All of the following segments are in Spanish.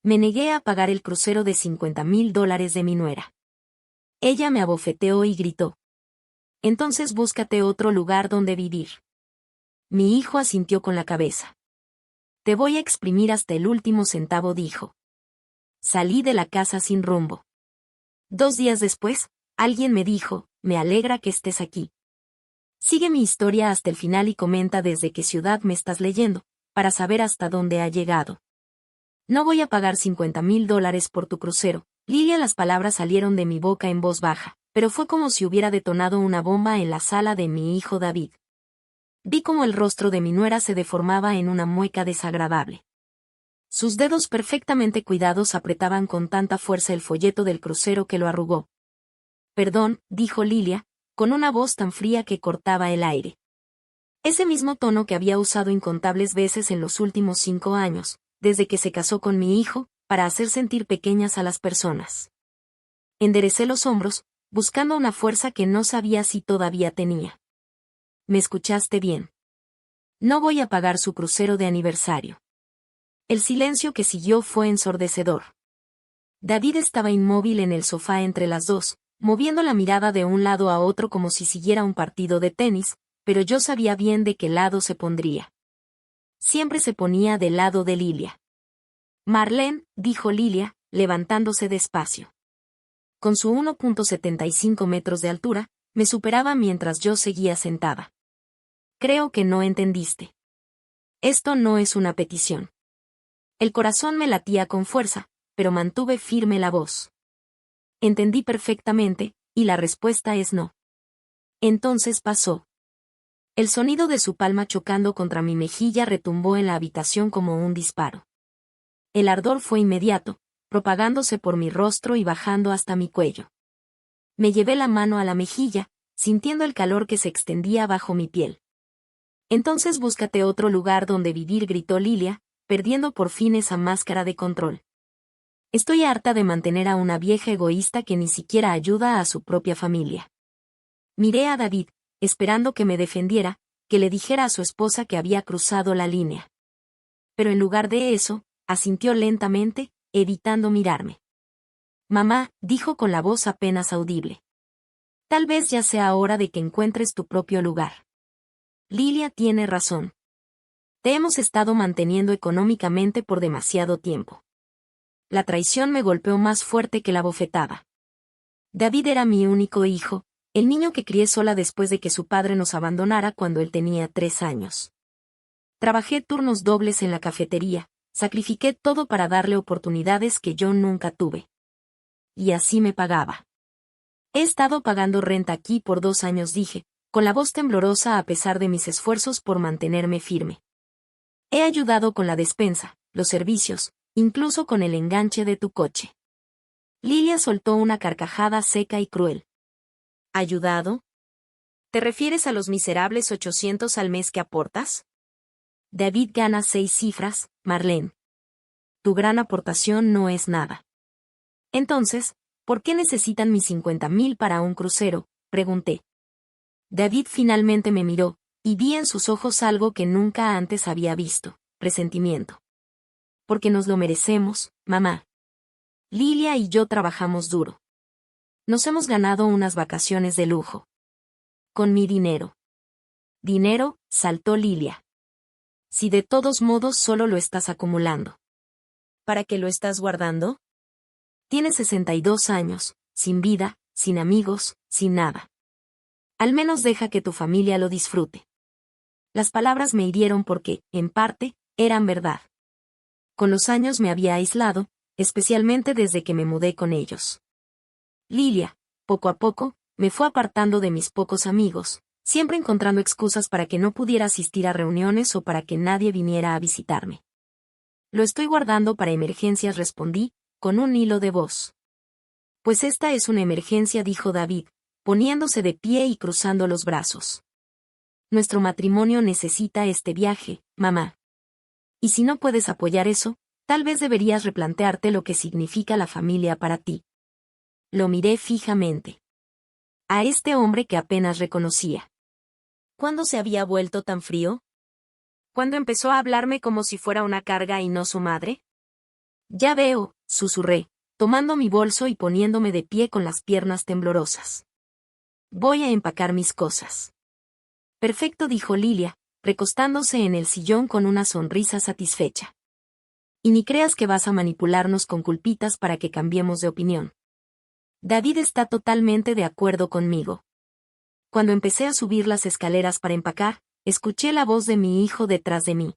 Me negué a pagar el crucero de $50,000 de mi nuera. Ella me abofeteó y gritó: «Entonces búscate otro lugar donde vivir». Mi hijo asintió con la cabeza. «Te voy a exprimir hasta el último centavo», dijo. Salí de la casa sin rumbo. 2 días después, alguien me dijo: «Me alegra que estés aquí. Sigue mi historia hasta el final y comenta desde qué ciudad me estás leyendo, para saber hasta dónde ha llegado. No voy a pagar $50,000 por tu crucero». Lilia, las palabras salieron de mi boca en voz baja, pero fue como si hubiera detonado una bomba en la sala de mi hijo David. Vi cómo el rostro de mi nuera se deformaba en una mueca desagradable. Sus dedos perfectamente cuidados apretaban con tanta fuerza el folleto del crucero que lo arrugó. «Perdón», dijo Lilia, con una voz tan fría que cortaba el aire. Ese mismo tono que había usado incontables veces en los últimos 5 años, desde que se casó con mi hijo, para hacer sentir pequeñas a las personas. Enderecé los hombros, buscando una fuerza que no sabía si todavía tenía. «Me escuchaste bien. No voy a pagar su crucero de aniversario». El silencio que siguió fue ensordecedor. David estaba inmóvil en el sofá entre las dos, moviendo la mirada de un lado a otro como si siguiera un partido de tenis, pero yo sabía bien de qué lado se pondría. Siempre se ponía del lado de Lilia. «Marlene», dijo Lilia, levantándose despacio. Con su 1.75 metros de altura, me superaba mientras yo seguía sentada. «Creo que no entendiste. Esto no es una petición». El corazón me latía con fuerza, pero mantuve firme la voz. «Entendí perfectamente, y la respuesta es no». Entonces pasó. El sonido de su palma chocando contra mi mejilla retumbó en la habitación como un disparo. El ardor fue inmediato, propagándose por mi rostro y bajando hasta mi cuello. Me llevé la mano a la mejilla, sintiendo el calor que se extendía bajo mi piel. «Entonces búscate otro lugar donde vivir», gritó Lilia, perdiendo por fin esa máscara de control. «Estoy harta de mantener a una vieja egoísta que ni siquiera ayuda a su propia familia». Miré a David, esperando que me defendiera, que le dijera a su esposa que había cruzado la línea. Pero en lugar de eso, asintió lentamente, evitando mirarme. «Mamá», dijo con la voz apenas audible. «Tal vez ya sea hora de que encuentres tu propio lugar. Lilia tiene razón. Te hemos estado manteniendo económicamente por demasiado tiempo». La traición me golpeó más fuerte que la bofetada. David era mi único hijo, el niño que crié sola después de que su padre nos abandonara cuando él tenía 3 años. Trabajé turnos dobles en la cafetería, sacrifiqué todo para darle oportunidades que yo nunca tuve. Y así me pagaba. «He estado pagando renta aquí por 2 años», dije, con la voz temblorosa a pesar de mis esfuerzos por mantenerme firme. «He ayudado con la despensa, los servicios, incluso con el enganche de tu coche». Lilia soltó una carcajada seca y cruel. «¿Ayudado? ¿Te refieres a los miserables 800 al mes que aportas?» «David gana 6 cifras, Marlene. Tu gran aportación no es nada». «Entonces, ¿por qué necesitan mis 50,000 para un crucero?», pregunté. David finalmente me miró, y vi en sus ojos algo que nunca antes había visto: resentimiento. «Porque nos lo merecemos, mamá. Lilia y yo trabajamos duro. Nos hemos ganado unas vacaciones de lujo. Con mi dinero». «¿Dinero?», saltó Lilia. «Si de todos modos solo lo estás acumulando. ¿Para qué lo estás guardando? Tienes 62 años, sin vida, sin amigos, sin nada. Al menos deja que tu familia lo disfrute». Las palabras me hirieron porque, en parte, eran verdad. Con los años me había aislado, especialmente desde que me mudé con ellos. Lilia, poco a poco, me fue apartando de mis pocos amigos, siempre encontrando excusas para que no pudiera asistir a reuniones o para que nadie viniera a visitarme. «Lo estoy guardando para emergencias», respondí, con un hilo de voz. «Pues esta es una emergencia», dijo David, poniéndose de pie y cruzando los brazos. «Nuestro matrimonio necesita este viaje, mamá. Y si no puedes apoyar eso, tal vez deberías replantearte lo que significa la familia para ti». Lo miré fijamente. A este hombre que apenas reconocía. ¿Cuándo se había vuelto tan frío? ¿Cuándo empezó a hablarme como si fuera una carga y no su madre? Ya veo, susurré, tomando mi bolso y poniéndome de pie con las piernas temblorosas. Voy a empacar mis cosas. Perfecto, dijo Lilia, recostándose en el sillón con una sonrisa satisfecha. Y ni creas que vas a manipularnos con culpitas para que cambiemos de opinión. David está totalmente de acuerdo conmigo. Cuando empecé a subir las escaleras para empacar, escuché la voz de mi hijo detrás de mí.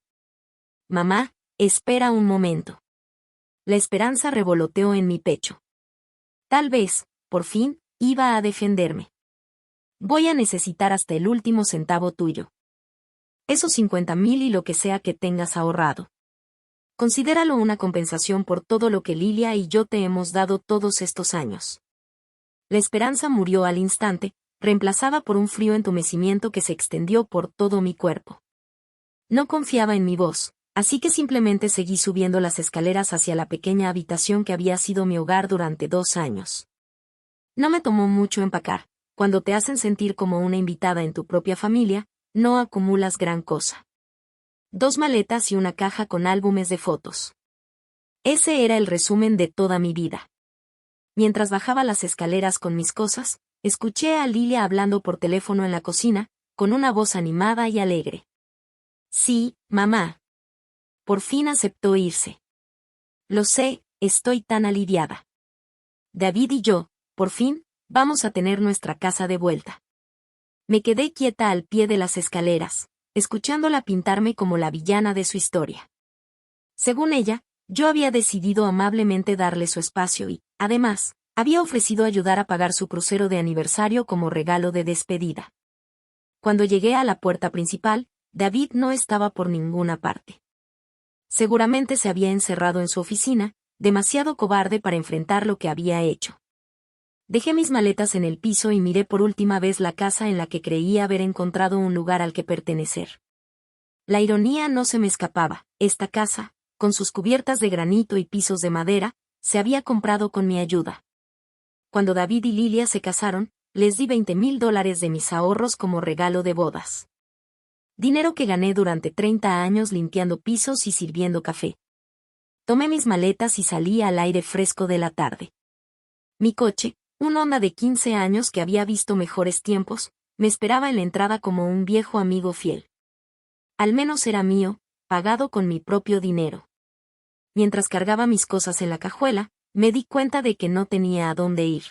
Mamá, espera un momento. La esperanza revoloteó en mi pecho. Tal vez, por fin, iba a defenderme. Voy a necesitar hasta el último centavo tuyo. Esos 50,000 y lo que sea que tengas ahorrado. Considéralo una compensación por todo lo que Lilia y yo te hemos dado todos estos años. La esperanza murió al instante, reemplazada por un frío entumecimiento que se extendió por todo mi cuerpo. No confiaba en mi voz, así que simplemente seguí subiendo las escaleras hacia la pequeña habitación que había sido mi hogar durante 2 años. No me tomó mucho empacar. Cuando te hacen sentir como una invitada en tu propia familia, no acumulas gran cosa. 2 maletas y una caja con álbumes de fotos. Ese era el resumen de toda mi vida. Mientras bajaba las escaleras con mis cosas, escuché a Lilia hablando por teléfono en la cocina, con una voz animada y alegre. Sí, mamá. Por fin aceptó irse. Lo sé, estoy tan aliviada. David y yo, por fin, vamos a tener nuestra casa de vuelta. Me quedé quieta al pie de las escaleras, escuchándola pintarme como la villana de su historia. Según ella, yo había decidido amablemente darle su espacio y, además, había ofrecido ayudar a pagar su crucero de aniversario como regalo de despedida. Cuando llegué a la puerta principal, David no estaba por ninguna parte. Seguramente se había encerrado en su oficina, demasiado cobarde para enfrentar lo que había hecho. Dejé mis maletas en el piso y miré por última vez la casa en la que creía haber encontrado un lugar al que pertenecer. La ironía no se me escapaba. Esta casa, con sus cubiertas de granito y pisos de madera, se había comprado con mi ayuda. Cuando David y Lilia se casaron, les di $20,000 de mis ahorros como regalo de bodas. Dinero que gané durante 30 años limpiando pisos y sirviendo café. Tomé mis maletas y salí al aire fresco de la tarde. Mi coche, un Honda de 15 años que había visto mejores tiempos, me esperaba en la entrada como un viejo amigo fiel. Al menos era mío, pagado con mi propio dinero. Mientras cargaba mis cosas en la cajuela, me di cuenta de que no tenía a dónde ir.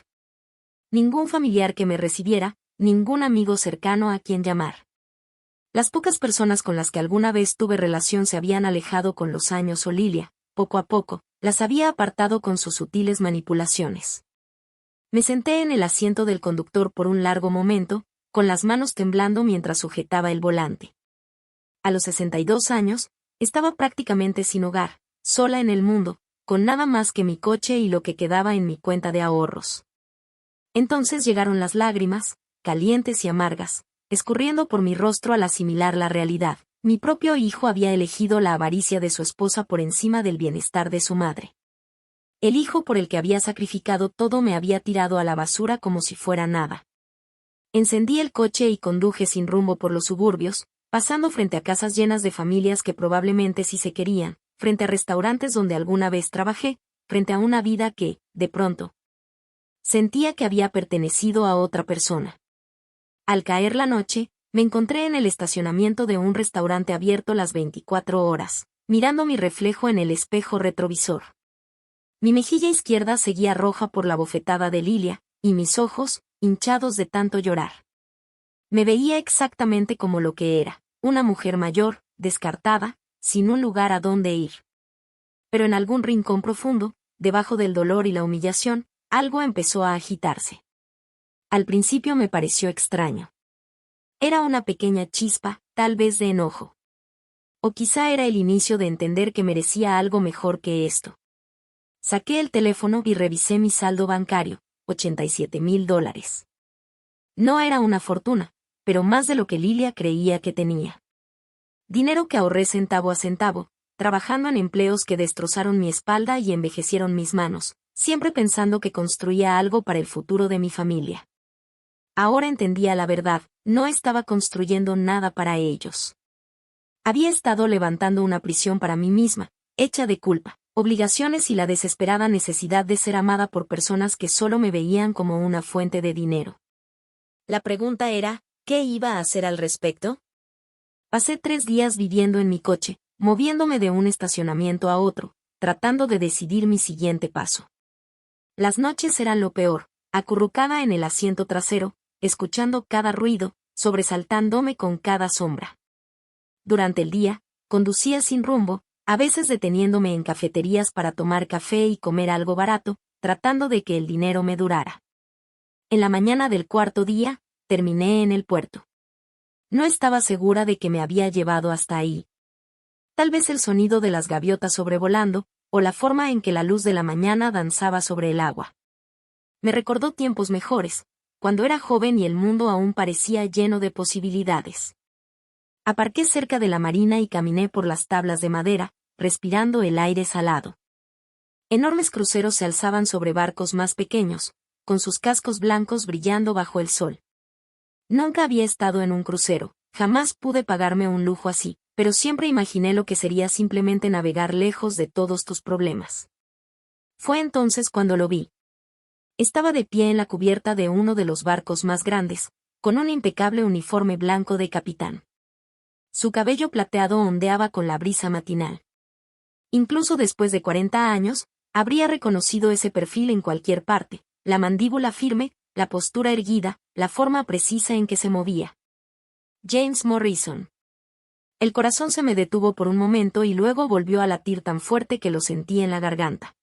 Ningún familiar que me recibiera, ningún amigo cercano a quien llamar. Las pocas personas con las que alguna vez tuve relación se habían alejado con los años o Lilia, poco a poco, las había apartado con sus sutiles manipulaciones. Me senté en el asiento del conductor por un largo momento, con las manos temblando mientras sujetaba el volante. A los 62 años, estaba prácticamente sin hogar, sola en el mundo, con nada más que mi coche y lo que quedaba en mi cuenta de ahorros. Entonces llegaron las lágrimas, calientes y amargas, escurriendo por mi rostro al asimilar la realidad. Mi propio hijo había elegido la avaricia de su esposa por encima del bienestar de su madre. El hijo por el que había sacrificado todo me había tirado a la basura como si fuera nada. Encendí el coche y conduje sin rumbo por los suburbios, pasando frente a casas llenas de familias que probablemente sí se querían, frente a restaurantes donde alguna vez trabajé, frente a una vida que, de pronto, sentía que había pertenecido a otra persona. Al caer la noche, me encontré en el estacionamiento de un restaurante abierto las 24 horas, mirando mi reflejo en el espejo retrovisor. Mi mejilla izquierda seguía roja por la bofetada de Lilia, y mis ojos, hinchados de tanto llorar. Me veía exactamente como lo que era, una mujer mayor, descartada, sin un lugar a donde ir. Pero en algún rincón profundo, debajo del dolor y la humillación, algo empezó a agitarse. Al principio me pareció extraño. Era una pequeña chispa, tal vez de enojo. O quizá era el inicio de entender que merecía algo mejor que esto. Saqué el teléfono y revisé mi saldo bancario, $87,000. No era una fortuna, pero más de lo que Lilia creía que tenía. Dinero que ahorré centavo a centavo, trabajando en empleos que destrozaron mi espalda y envejecieron mis manos, siempre pensando que construía algo para el futuro de mi familia. Ahora entendía la verdad, no estaba construyendo nada para ellos. Había estado levantando una prisión para mí misma, hecha de culpa, obligaciones y la desesperada necesidad de ser amada por personas que solo me veían como una fuente de dinero. La pregunta era, ¿qué iba a hacer al respecto? Pasé 3 días viviendo en mi coche, moviéndome de un estacionamiento a otro, tratando de decidir mi siguiente paso. Las noches eran lo peor, acurrucada en el asiento trasero, escuchando cada ruido, sobresaltándome con cada sombra. Durante el día, conducía sin rumbo, a veces deteniéndome en cafeterías para tomar café y comer algo barato, tratando de que el dinero me durara. En la mañana del cuarto día, terminé en el puerto. No estaba segura de que me había llevado hasta ahí. Tal vez el sonido de las gaviotas sobrevolando, o la forma en que la luz de la mañana danzaba sobre el agua. Me recordó tiempos mejores, cuando era joven y el mundo aún parecía lleno de posibilidades. Aparqué cerca de la marina y caminé por las tablas de madera, respirando el aire salado. Enormes cruceros se alzaban sobre barcos más pequeños, con sus cascos blancos brillando bajo el sol. Nunca había estado en un crucero, jamás pude pagarme un lujo así, pero siempre imaginé lo que sería simplemente navegar lejos de todos tus problemas. Fue entonces cuando lo vi. Estaba de pie en la cubierta de uno de los barcos más grandes, con un impecable uniforme blanco de capitán. Su cabello plateado ondeaba con la brisa matinal. Incluso después de 40 años, habría reconocido ese perfil en cualquier parte, la mandíbula firme, la postura erguida, la forma precisa en que se movía. James Morrison. El corazón se me detuvo por un momento y luego volvió a latir tan fuerte que lo sentí en la garganta.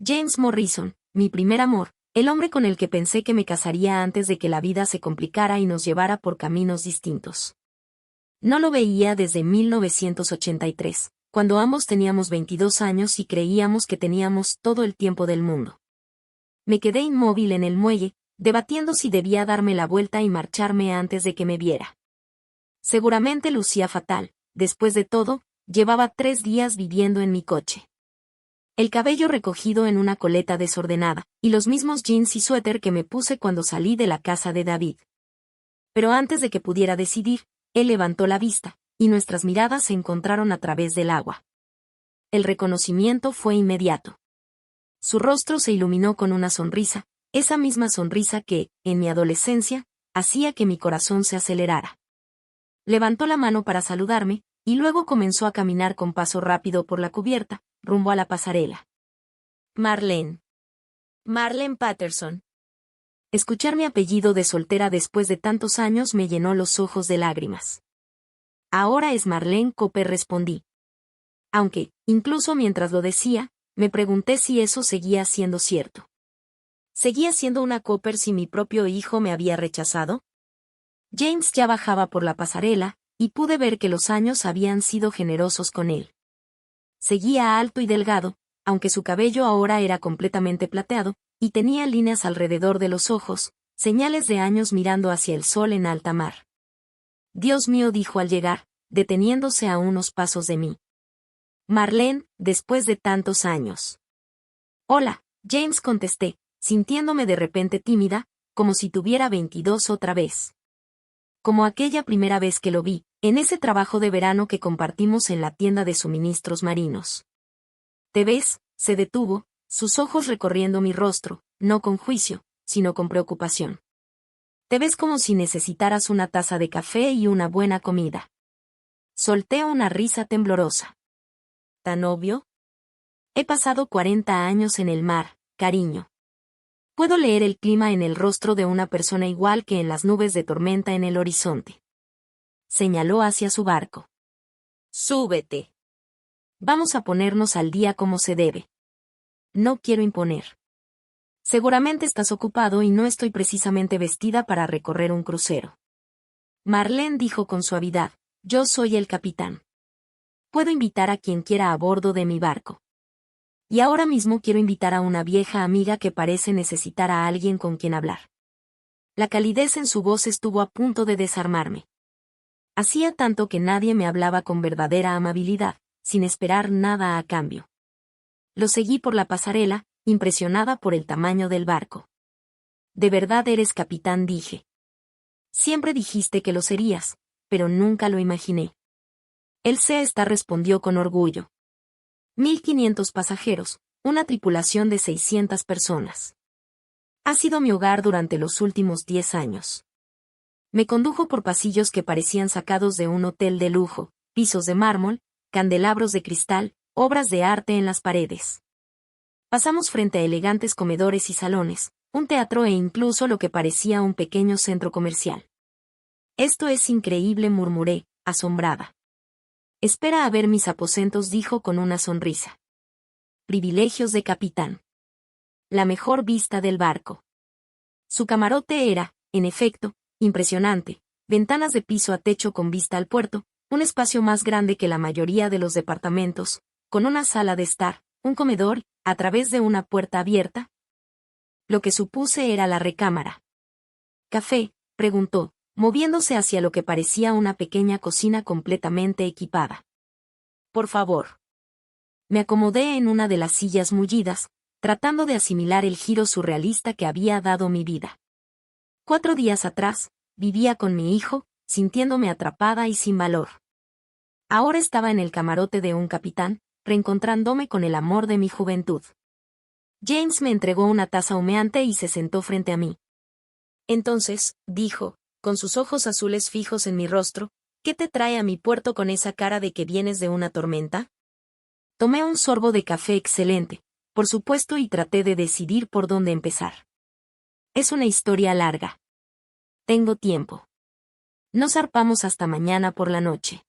James Morrison, mi primer amor, el hombre con el que pensé que me casaría antes de que la vida se complicara y nos llevara por caminos distintos. No lo veía desde 1983, cuando ambos teníamos 22 años y creíamos que teníamos todo el tiempo del mundo. Me quedé inmóvil en el muelle, debatiendo si debía darme la vuelta y marcharme antes de que me viera. Seguramente lucía fatal, después de todo, llevaba 3 días viviendo en mi coche. El cabello recogido en una coleta desordenada, y los mismos jeans y suéter que me puse cuando salí de la casa de David. Pero antes de que pudiera decidir, él levantó la vista, y nuestras miradas se encontraron a través del agua. El reconocimiento fue inmediato. Su rostro se iluminó con una sonrisa, esa misma sonrisa que, en mi adolescencia, hacía que mi corazón se acelerara. Levantó la mano para saludarme, y luego comenzó a caminar con paso rápido por la cubierta, rumbo a la pasarela. Marlene. Marlene Patterson. Escuchar mi apellido de soltera después de tantos años me llenó los ojos de lágrimas. Ahora es Marlene Cooper, respondí. Aunque, incluso mientras lo decía, me pregunté si eso seguía siendo cierto. ¿Seguía siendo una Cooper si mi propio hijo me había rechazado? James ya bajaba por la pasarela, y pude ver que los años habían sido generosos con él. Seguía alto y delgado, aunque su cabello ahora era completamente plateado, y tenía líneas alrededor de los ojos, señales de años mirando hacia el sol en alta mar. Dios mío, dijo al llegar, deteniéndose a unos pasos de mí. Marlene, después de tantos años. Hola, James, contesté, sintiéndome de repente tímida, como si tuviera 22 otra vez. Como aquella primera vez que lo vi, en ese trabajo de verano que compartimos en la tienda de suministros marinos. ¿Te ves? Se detuvo, sus ojos recorriendo mi rostro, no con juicio, sino con preocupación. Te ves como si necesitaras una taza de café y una buena comida. Solté una risa temblorosa. ¿Tan obvio? He pasado 40 años en el mar, cariño. Puedo leer el clima en el rostro de una persona igual que en las nubes de tormenta en el horizonte. Señaló hacia su barco. Súbete. Vamos a ponernos al día como se debe. No quiero imponer. Seguramente estás ocupado y no estoy precisamente vestida para recorrer un crucero. Marlene dijo con suavidad, yo soy el capitán. Puedo invitar a quien quiera a bordo de mi barco. Y ahora mismo quiero invitar a una vieja amiga que parece necesitar a alguien con quien hablar. La calidez en su voz estuvo a punto de desarmarme. Hacía tanto que nadie me hablaba con verdadera amabilidad, sin esperar nada a cambio. Lo seguí por la pasarela, impresionada por el tamaño del barco. ¿De verdad eres capitán?, dije. Siempre dijiste que lo serías, pero nunca lo imaginé. Él respondió con orgullo. 1.500 pasajeros, una tripulación de 600 personas. Ha sido mi hogar durante los últimos 10 años. Me condujo por pasillos que parecían sacados de un hotel de lujo, pisos de mármol, candelabros de cristal, obras de arte en las paredes. Pasamos frente a elegantes comedores y salones, un teatro e incluso lo que parecía un pequeño centro comercial. Esto es increíble, murmuré, asombrada. Espera a ver mis aposentos, dijo con una sonrisa. Privilegios de capitán. La mejor vista del barco. Su camarote era, en efecto, impresionante, ventanas de piso a techo con vista al puerto, un espacio más grande que la mayoría de los departamentos, con una sala de estar, un comedor, a través de una puerta abierta. Lo que supuse era la recámara. ¿Café?, preguntó, moviéndose hacia lo que parecía una pequeña cocina completamente equipada. Por favor. Me acomodé en una de las sillas mullidas, tratando de asimilar el giro surrealista que había dado mi vida. 4 días atrás, vivía con mi hijo, sintiéndome atrapada y sin valor. Ahora estaba en el camarote de un capitán, reencontrándome con el amor de mi juventud. James me entregó una taza humeante y se sentó frente a mí. Entonces, dijo, con sus ojos azules fijos en mi rostro, ¿qué te trae a mi puerto con esa cara de que vienes de una tormenta? Tomé un sorbo de café excelente, por supuesto, y traté de decidir por dónde empezar. Es una historia larga. Tengo tiempo. No zarpamos hasta mañana por la noche.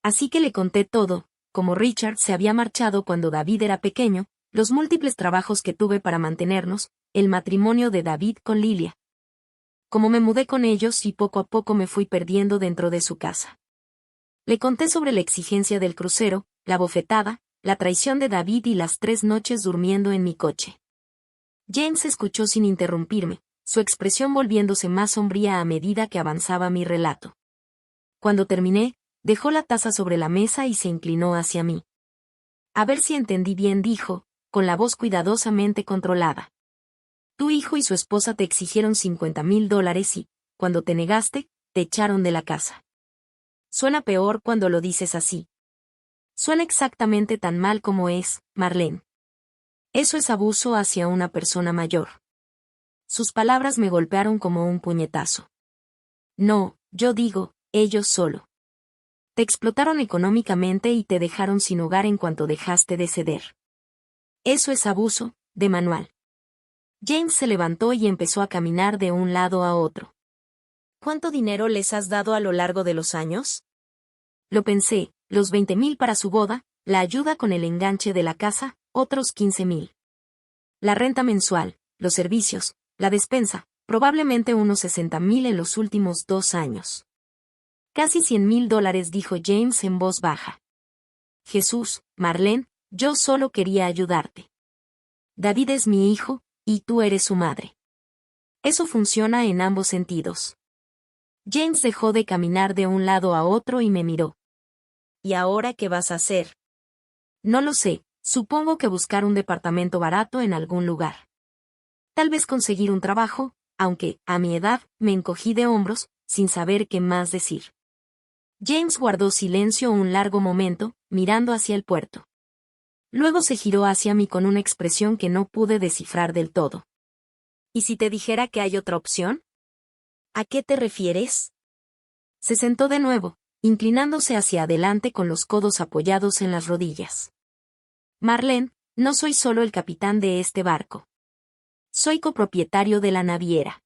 Así que le conté todo, como Richard se había marchado cuando David era pequeño, los múltiples trabajos que tuve para mantenernos, el matrimonio de David con Lilia. Como me mudé con ellos y poco a poco me fui perdiendo dentro de su casa. Le conté sobre la exigencia del crucero, la bofetada, la traición de David y las 3 noches durmiendo en mi coche. James escuchó sin interrumpirme, su expresión volviéndose más sombría a medida que avanzaba mi relato. Cuando terminé, dejó la taza sobre la mesa y se inclinó hacia mí. A ver si entendí bien, dijo, con la voz cuidadosamente controlada. Tu hijo y su esposa te exigieron $50,000 y, cuando te negaste, te echaron de la casa. Suena peor cuando lo dices así. Suena exactamente tan mal como es, Marlene. Eso es abuso hacia una persona mayor. Sus palabras me golpearon como un puñetazo. No, yo digo, ellos solo. Te explotaron económicamente y te dejaron sin hogar en cuanto dejaste de ceder. Eso es abuso, de manual. James se levantó y empezó a caminar de un lado a otro. ¿Cuánto dinero les has dado a lo largo de los años? Lo pensé, los 20,000 para su boda, la ayuda con el enganche de la casa, otros 15,000. La renta mensual, los servicios, la despensa, probablemente unos 60,000 en los últimos 2 años. Casi $100,000, dijo James en voz baja. Jesús, Marlene, yo solo quería ayudarte. David es mi hijo, y tú eres su madre. Eso funciona en ambos sentidos. James dejó de caminar de un lado a otro y me miró. ¿Y ahora qué vas a hacer? No lo sé, supongo que buscar un departamento barato en algún lugar. Tal vez conseguir un trabajo, aunque, a mi edad, me encogí de hombros, sin saber qué más decir. James guardó silencio un largo momento, mirando hacia el puerto. Luego se giró hacia mí con una expresión que no pude descifrar del todo. ¿Y si te dijera que hay otra opción? ¿A qué te refieres? Se sentó de nuevo, inclinándose hacia adelante con los codos apoyados en las rodillas. Marlene, no soy solo el capitán de este barco. Soy copropietario de la naviera.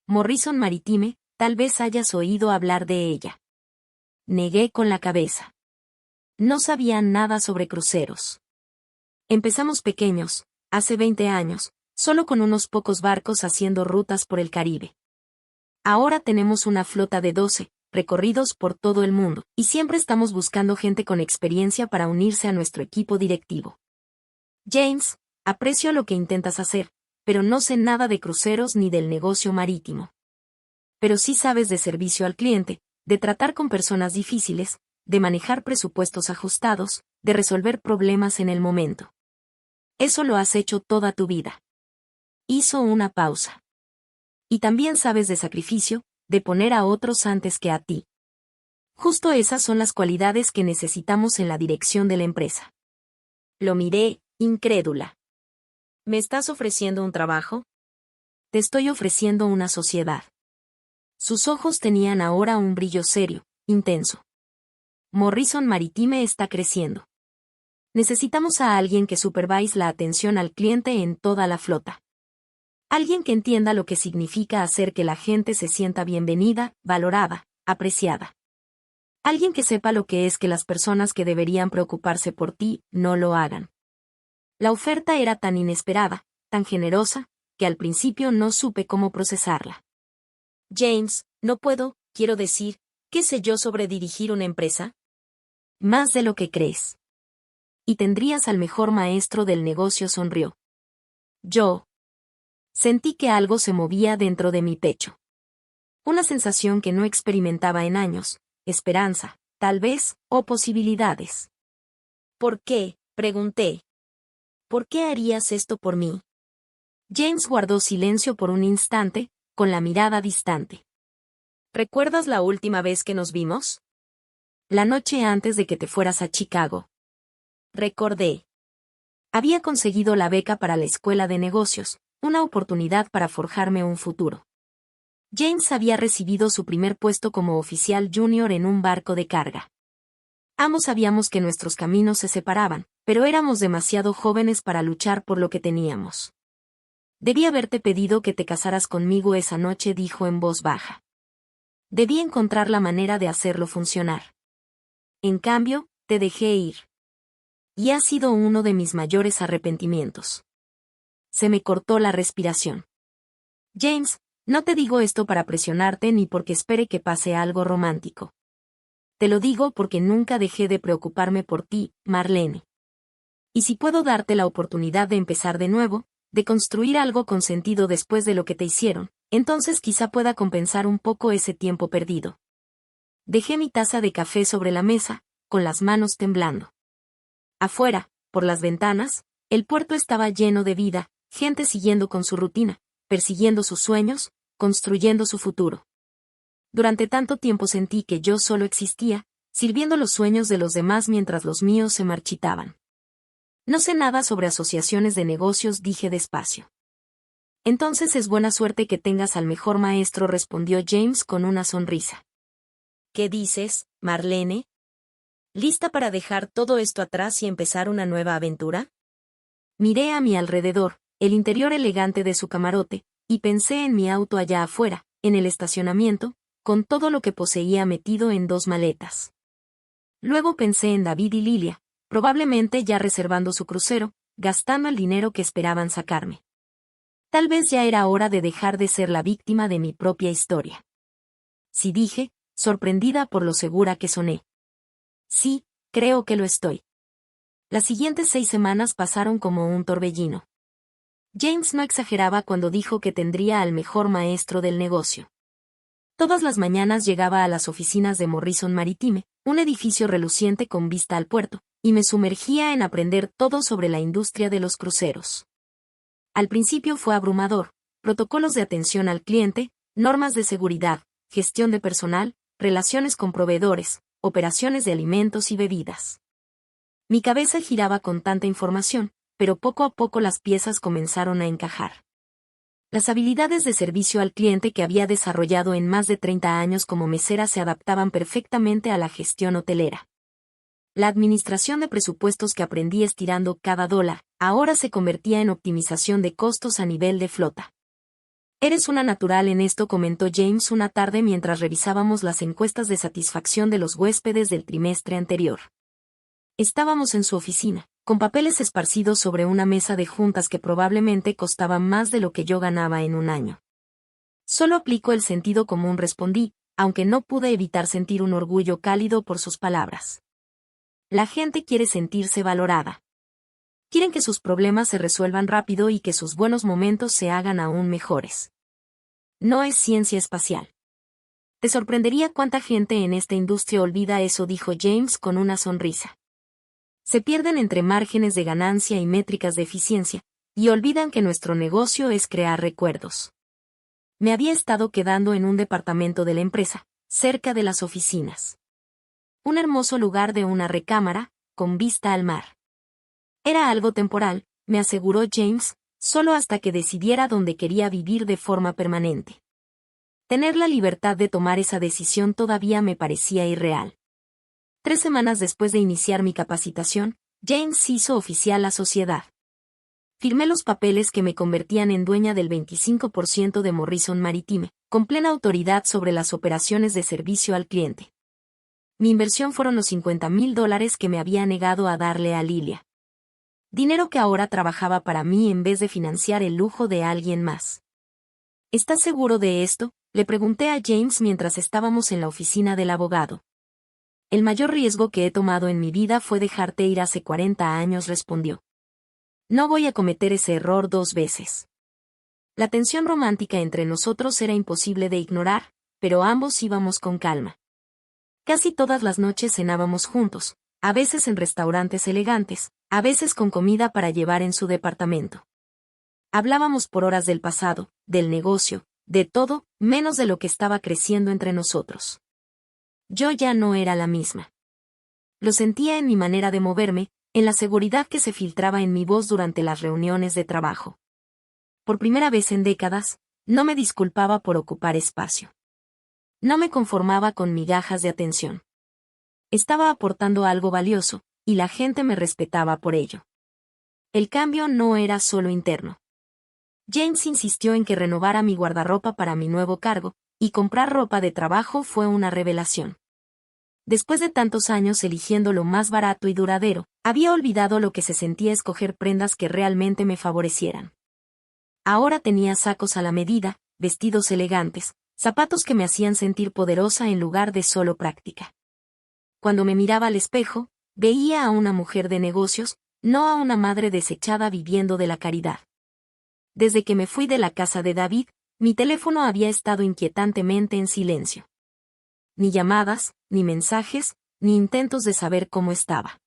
Morrison Maritime, tal vez hayas oído hablar de ella. Negué con la cabeza. No sabía nada sobre cruceros. Empezamos pequeños, hace 20 años, solo con unos pocos barcos haciendo rutas por el Caribe. Ahora tenemos una flota de 12, recorridos por todo el mundo, y siempre estamos buscando gente con experiencia para unirse a nuestro equipo directivo. James, aprecio lo que intentas hacer, pero no sé nada de cruceros ni del negocio marítimo. Pero sí sabes de servicio al cliente, de tratar con personas difíciles, de manejar presupuestos ajustados, de resolver problemas en el momento. Eso lo has hecho toda tu vida. Hizo una pausa. Y también sabes de sacrificio, de poner a otros antes que a ti. Justo esas son las cualidades que necesitamos en la dirección de la empresa. Lo miré, incrédula. ¿Me estás ofreciendo un trabajo? Te estoy ofreciendo una sociedad. Sus ojos tenían ahora un brillo serio, intenso. Morrison Maritime está creciendo. Necesitamos a alguien que supervise la atención al cliente en toda la flota. Alguien que entienda lo que significa hacer que la gente se sienta bienvenida, valorada, apreciada. Alguien que sepa lo que es que las personas que deberían preocuparse por ti no lo hagan. La oferta era tan inesperada, tan generosa, que al principio no supe cómo procesarla. James, no puedo, quiero decir, ¿qué sé yo sobre dirigir una empresa? Más de lo que crees. Y tendrías al mejor maestro del negocio, sonrió. Yo. Sentí que algo se movía dentro de mi pecho. Una sensación que no experimentaba en años, esperanza, tal vez, o posibilidades. ¿Por qué?, pregunté. ¿Por qué harías esto por mí? James guardó silencio por un instante, con la mirada distante. ¿Recuerdas la última vez que nos vimos? La noche antes de que te fueras a Chicago. Recordé. Había conseguido la beca para la escuela de negocios, una oportunidad para forjarme un futuro. James había recibido su primer puesto como oficial junior en un barco de carga. Ambos sabíamos que nuestros caminos se separaban, pero éramos demasiado jóvenes para luchar por lo que teníamos. Debí haberte pedido que te casaras conmigo esa noche, dijo en voz baja. Debí encontrar la manera de hacerlo funcionar. En cambio, te dejé ir. Y ha sido uno de mis mayores arrepentimientos. Se me cortó la respiración. James, no te digo esto para presionarte ni porque espere que pase algo romántico. Te lo digo porque nunca dejé de preocuparme por ti, Marlene. Y si puedo darte la oportunidad de empezar de nuevo, de construir algo con sentido después de lo que te hicieron, entonces quizá pueda compensar un poco ese tiempo perdido. Dejé mi taza de café sobre la mesa, con las manos temblando. Afuera, por las ventanas, el puerto estaba lleno de vida, gente siguiendo con su rutina, persiguiendo sus sueños, construyendo su futuro. Durante tanto tiempo sentí que yo solo existía, sirviendo los sueños de los demás mientras los míos se marchitaban. No sé nada sobre asociaciones de negocios, dije despacio. Entonces es buena suerte que tengas al mejor maestro, respondió James con una sonrisa. ¿Qué dices, Marlene? ¿Lista para dejar todo esto atrás y empezar una nueva aventura? Miré a mi alrededor, el interior elegante de su camarote, y pensé en mi auto allá afuera, en el estacionamiento, con todo lo que poseía metido en 2 maletas. Luego pensé en David y Lilia, probablemente ya reservando su crucero, gastando el dinero que esperaban sacarme. Tal vez ya era hora de dejar de ser la víctima de mi propia historia. Sí, dije, sorprendida por lo segura que soné. Sí, creo que lo estoy. Las siguientes 6 semanas pasaron como un torbellino. James no exageraba cuando dijo que tendría al mejor maestro del negocio. Todas las mañanas llegaba a las oficinas de Morrison Maritime, un edificio reluciente con vista al puerto, y me sumergía en aprender todo sobre la industria de los cruceros. Al principio fue abrumador: protocolos de atención al cliente, normas de seguridad, gestión de personal, relaciones con proveedores, operaciones de alimentos y bebidas. Mi cabeza giraba con tanta información, pero poco a poco las piezas comenzaron a encajar. Las habilidades de servicio al cliente que había desarrollado en más de 30 años como mesera se adaptaban perfectamente a la gestión hotelera. La administración de presupuestos que aprendí estirando cada dólar, ahora se convertía en optimización de costos a nivel de flota. Eres una natural en esto, comentó James una tarde mientras revisábamos las encuestas de satisfacción de los huéspedes del trimestre anterior. Estábamos en su oficina, con papeles esparcidos sobre una mesa de juntas que probablemente costaban más de lo que yo ganaba en un año. Solo aplico el sentido común, respondí, aunque no pude evitar sentir un orgullo cálido por sus palabras. La gente quiere sentirse valorada. Quieren que sus problemas se resuelvan rápido y que sus buenos momentos se hagan aún mejores. No es ciencia espacial. Te sorprendería cuánta gente en esta industria olvida eso, dijo James con una sonrisa. Se pierden entre márgenes de ganancia y métricas de eficiencia, y olvidan que nuestro negocio es crear recuerdos. Me había estado quedando en un departamento de la empresa, cerca de las oficinas. Un hermoso lugar de una recámara, con vista al mar. Era algo temporal, me aseguró James, solo hasta que decidiera dónde quería vivir de forma permanente. Tener la libertad de tomar esa decisión todavía me parecía irreal. 3 semanas después de iniciar mi capacitación, James hizo oficial la sociedad. Firmé los papeles que me convertían en dueña del 25% de Morrison Maritime, con plena autoridad sobre las operaciones de servicio al cliente. Mi inversión fueron los $50,000 que me había negado a darle a Lilia. Dinero que ahora trabajaba para mí en vez de financiar el lujo de alguien más. ¿Estás seguro de esto?, le pregunté a James mientras estábamos en la oficina del abogado. El mayor riesgo que he tomado en mi vida fue dejarte ir hace 40 años, respondió. No voy a cometer ese error 2 veces. La tensión romántica entre nosotros era imposible de ignorar, pero ambos íbamos con calma. Casi todas las noches cenábamos juntos, a veces en restaurantes elegantes, a veces con comida para llevar en su departamento. Hablábamos por horas del pasado, del negocio, de todo, menos de lo que estaba creciendo entre nosotros. Yo ya no era la misma. Lo sentía en mi manera de moverme, en la seguridad que se filtraba en mi voz durante las reuniones de trabajo. Por primera vez en décadas, no me disculpaba por ocupar espacio. No me conformaba con migajas de atención. Estaba aportando algo valioso, y la gente me respetaba por ello. El cambio no era solo interno. James insistió en que renovara mi guardarropa para mi nuevo cargo, y comprar ropa de trabajo fue una revelación. Después de tantos años eligiendo lo más barato y duradero, había olvidado lo que se sentía escoger prendas que realmente me favorecieran. Ahora tenía sacos a la medida, vestidos elegantes, zapatos que me hacían sentir poderosa en lugar de solo práctica. Cuando me miraba al espejo, veía a una mujer de negocios, no a una madre desechada viviendo de la caridad. Desde que me fui de la casa de David, mi teléfono había estado inquietantemente en silencio. Ni llamadas, ni mensajes, ni intentos de saber cómo estaba.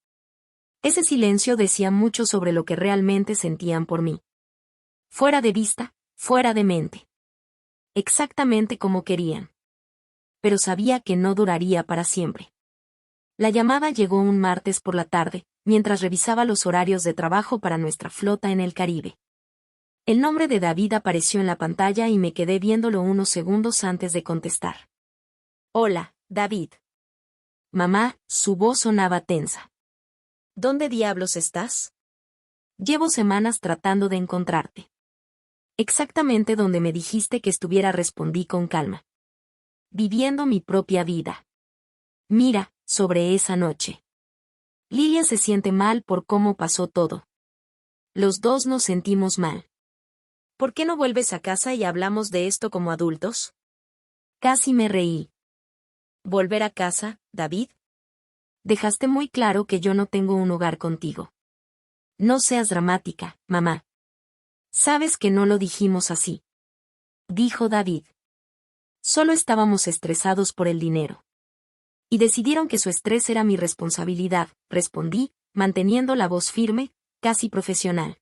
Ese silencio decía mucho sobre lo que realmente sentían por mí. Fuera de vista, fuera de mente. Exactamente como querían. Pero sabía que no duraría para siempre. La llamada llegó un martes por la tarde, mientras revisaba los horarios de trabajo para nuestra flota en el Caribe. El nombre de David apareció en la pantalla y me quedé viéndolo unos segundos antes de contestar. Hola, David. Mamá, su voz sonaba tensa. ¿Dónde diablos estás? Llevo semanas tratando de encontrarte. Exactamente donde me dijiste que estuviera, respondí con calma. Viviendo mi propia vida. Mira, sobre esa noche. Lilia se siente mal por cómo pasó todo. Los dos nos sentimos mal. ¿Por qué no vuelves a casa y hablamos de esto como adultos? Casi me reí. ¿Volver a casa, David? Dejaste muy claro que yo no tengo un hogar contigo. No seas dramática, mamá. Sabes que no lo dijimos así. Dijo David. Solo estábamos estresados por el dinero. Y decidieron que su estrés era mi responsabilidad, respondí, manteniendo la voz firme, casi profesional.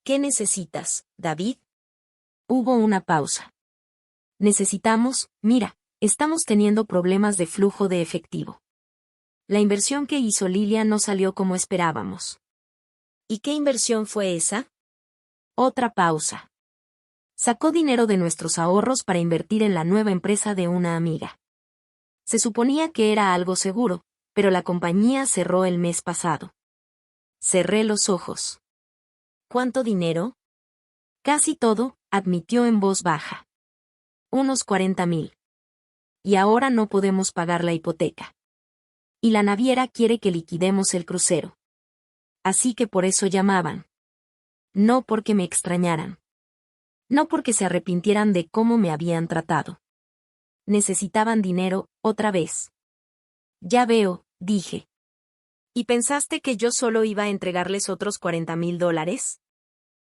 ¿Qué necesitas, David? Hubo una pausa. Mira, estamos teniendo problemas de flujo de efectivo. La inversión que hizo Lilia no salió como esperábamos. ¿Y qué inversión fue esa? Otra pausa. Sacó dinero de nuestros ahorros para invertir en la nueva empresa de una amiga. Se suponía que era algo seguro, pero la compañía cerró el mes pasado. Cerré los ojos. ¿Cuánto dinero? Casi todo, admitió en voz baja. Unos 40,000. Y ahora no podemos pagar la hipoteca. Y la naviera quiere que liquidemos el crucero. Así que por eso llamaban. No porque me extrañaran. No porque se arrepintieran de cómo me habían tratado. Necesitaban dinero, otra vez. Ya veo, dije. ¿Y pensaste que yo solo iba a entregarles otros $40,000?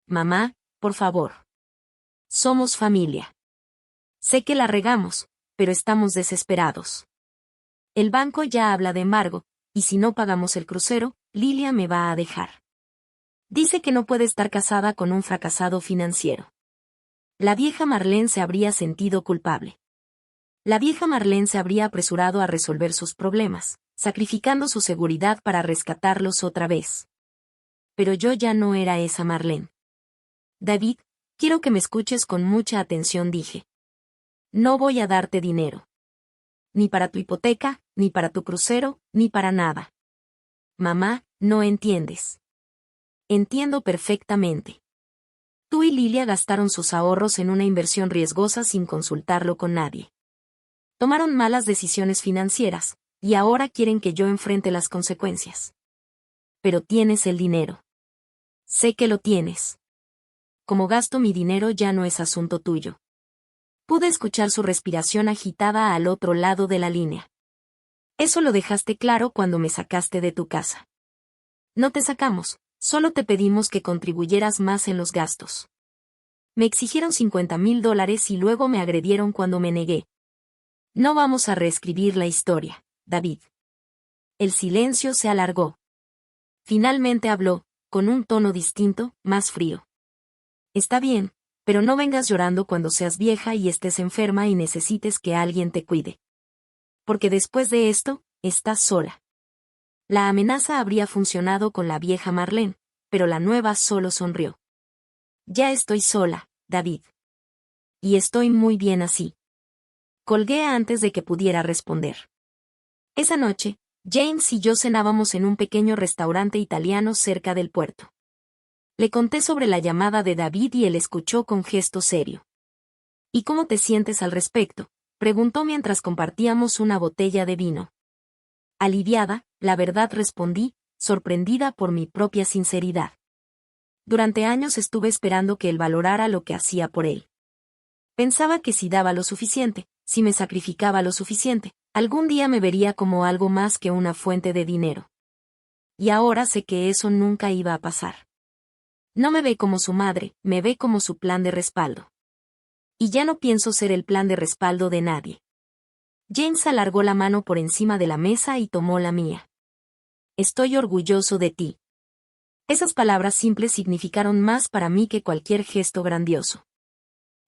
Mamá, por favor. Somos familia. Sé que la regamos, pero estamos desesperados. El banco ya habla de embargo, y si no pagamos el crucero, Lilia me va a dejar. Dice que no puede estar casada con un fracasado financiero. La vieja Marlene se habría sentido culpable. La vieja Marlene se habría apresurado a resolver sus problemas, sacrificando su seguridad para rescatarlos otra vez. Pero yo ya no era esa Marlene. David, quiero que me escuches con mucha atención, dije. No voy a darte dinero. Ni para tu hipoteca, ni para tu crucero, ni para nada. Mamá, no entiendes. Entiendo perfectamente. Tú y Lilia gastaron sus ahorros en una inversión riesgosa sin consultarlo con nadie. Tomaron malas decisiones financieras, y ahora quieren que yo enfrente las consecuencias. Pero tienes el dinero. Sé que lo tienes. Como gasto mi dinero ya no es asunto tuyo. Pude escuchar su respiración agitada al otro lado de la línea. Eso lo dejaste claro cuando me sacaste de tu casa. No te sacamos, solo te pedimos que contribuyeras más en los gastos. Me exigieron $50,000 y luego me agredieron cuando me negué. No vamos a reescribir la historia, David. El silencio se alargó. Finalmente habló, con un tono distinto, más frío. Está bien, pero no vengas llorando cuando seas vieja y estés enferma y necesites que alguien te cuide. Porque después de esto, estás sola. La amenaza habría funcionado con la vieja Marlene, pero la nueva solo sonrió. Ya estoy sola, David. Y estoy muy bien así. Colgué antes de que pudiera responder. Esa noche, James y yo cenábamos en un pequeño restaurante italiano cerca del puerto. Le conté sobre la llamada de David y él escuchó con gesto serio. ¿Y cómo te sientes al respecto?, preguntó mientras compartíamos una botella de vino. Aliviada, la verdad respondí, sorprendida por mi propia sinceridad. Durante años estuve esperando que él valorara lo que hacía por él. Pensaba que si daba lo suficiente, si me sacrificaba lo suficiente, algún día me vería como algo más que una fuente de dinero. Y ahora sé que eso nunca iba a pasar. No me ve como su madre, me ve como su plan de respaldo. Y ya no pienso ser el plan de respaldo de nadie. James alargó la mano por encima de la mesa y tomó la mía. Estoy orgulloso de ti. Esas palabras simples significaron más para mí que cualquier gesto grandioso.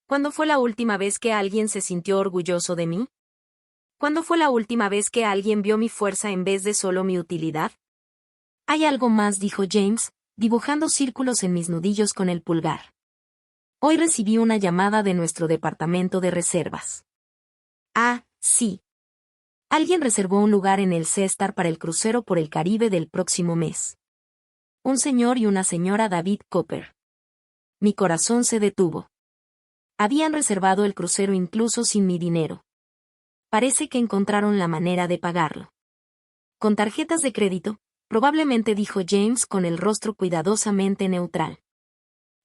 ¿Cuándo fue la última vez que alguien se sintió orgulloso de mí? ¿Cuándo fue la última vez que alguien vio mi fuerza en vez de solo mi utilidad? Hay algo más, dijo James, dibujando círculos en mis nudillos con el pulgar. Hoy recibí una llamada de nuestro departamento de reservas. Ah, sí. Alguien reservó un lugar en el C-Star para el crucero por el Caribe del próximo mes. Un señor y una señora David Cooper. Mi corazón se detuvo. Habían reservado el crucero incluso sin mi dinero. Parece que encontraron la manera de pagarlo. Con tarjetas de crédito, probablemente, dijo James con el rostro cuidadosamente neutral.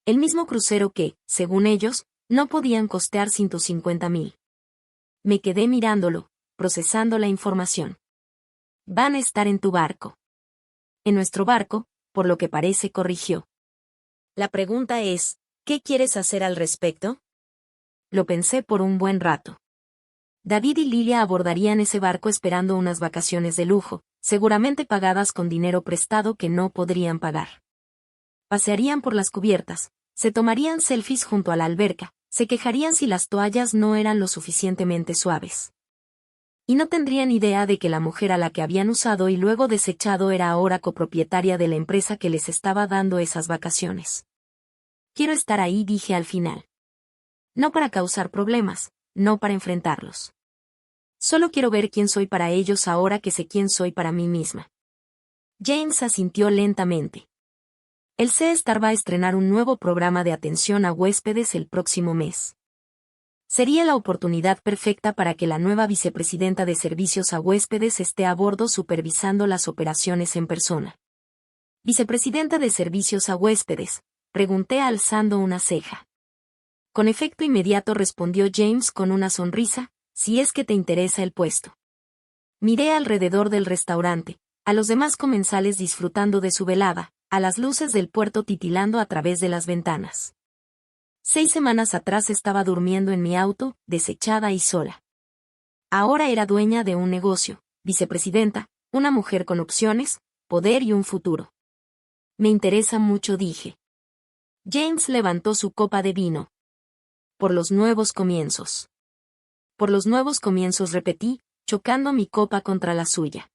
El mismo crucero que, según ellos, no podían costear $150,000. Me quedé mirándolo, procesando la información. Van a estar en tu barco. En nuestro barco, por lo que parece, corrigió. La pregunta es, ¿qué quieres hacer al respecto? Lo pensé por un buen rato. David y Lilia abordarían ese barco esperando unas vacaciones de lujo, seguramente pagadas con dinero prestado que no podrían pagar. Pasearían por las cubiertas, se tomarían selfies junto a la alberca, se quejarían si las toallas no eran lo suficientemente suaves. Y no tendrían idea de que la mujer a la que habían usado y luego desechado era ahora copropietaria de la empresa que les estaba dando esas vacaciones. Quiero estar ahí, dije al final. No para causar problemas, no para enfrentarlos. Solo quiero ver quién soy para ellos ahora que sé quién soy para mí misma. James asintió lentamente. El C-Star va a estrenar un nuevo programa de atención a huéspedes el próximo mes. Sería la oportunidad perfecta para que la nueva vicepresidenta de servicios a huéspedes esté a bordo supervisando las operaciones en persona. ¿Vicepresidenta de servicios a huéspedes?, pregunté alzando una ceja. Con efecto inmediato respondió James con una sonrisa, si es que te interesa el puesto. Miré alrededor del restaurante, a los demás comensales disfrutando de su velada, a las luces del puerto titilando a través de las ventanas. 6 semanas atrás estaba durmiendo en mi auto, desechada y sola. Ahora era dueña de un negocio, vicepresidenta, una mujer con opciones, poder y un futuro. Me interesa mucho, dije. James levantó su copa de vino. Por los nuevos comienzos. Por los nuevos comienzos, repetí, chocando mi copa contra la suya.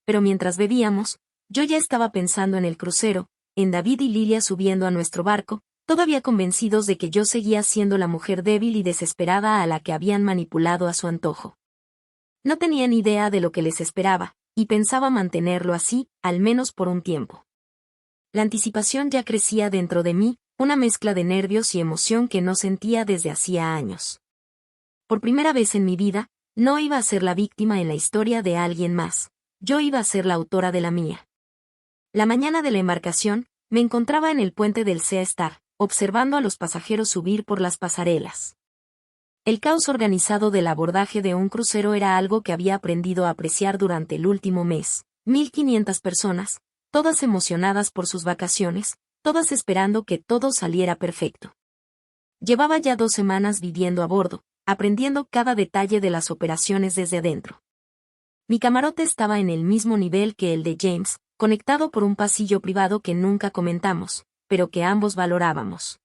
Pero mientras bebíamos, yo ya estaba pensando en el crucero, en David y Lilia subiendo a nuestro barco, todavía convencidos de que yo seguía siendo la mujer débil y desesperada a la que habían manipulado a su antojo. No tenían idea de lo que les esperaba, y pensaba mantenerlo así, al menos por un tiempo. La anticipación ya crecía dentro de mí, una mezcla de nervios y emoción que no sentía desde hacía años. Por primera vez en mi vida, no iba a ser la víctima en la historia de alguien más, yo iba a ser la autora de la mía. La mañana de la embarcación, me encontraba en el puente del Sea Star, observando a los pasajeros subir por las pasarelas. El caos organizado del abordaje de un crucero era algo que había aprendido a apreciar durante el último mes. 1.500 personas, todas emocionadas por sus vacaciones, todas esperando que todo saliera perfecto. Llevaba ya 2 semanas viviendo a bordo, aprendiendo cada detalle de las operaciones desde adentro. Mi camarote estaba en el mismo nivel que el de James, conectado por un pasillo privado que nunca comentamos, pero que ambos valorábamos.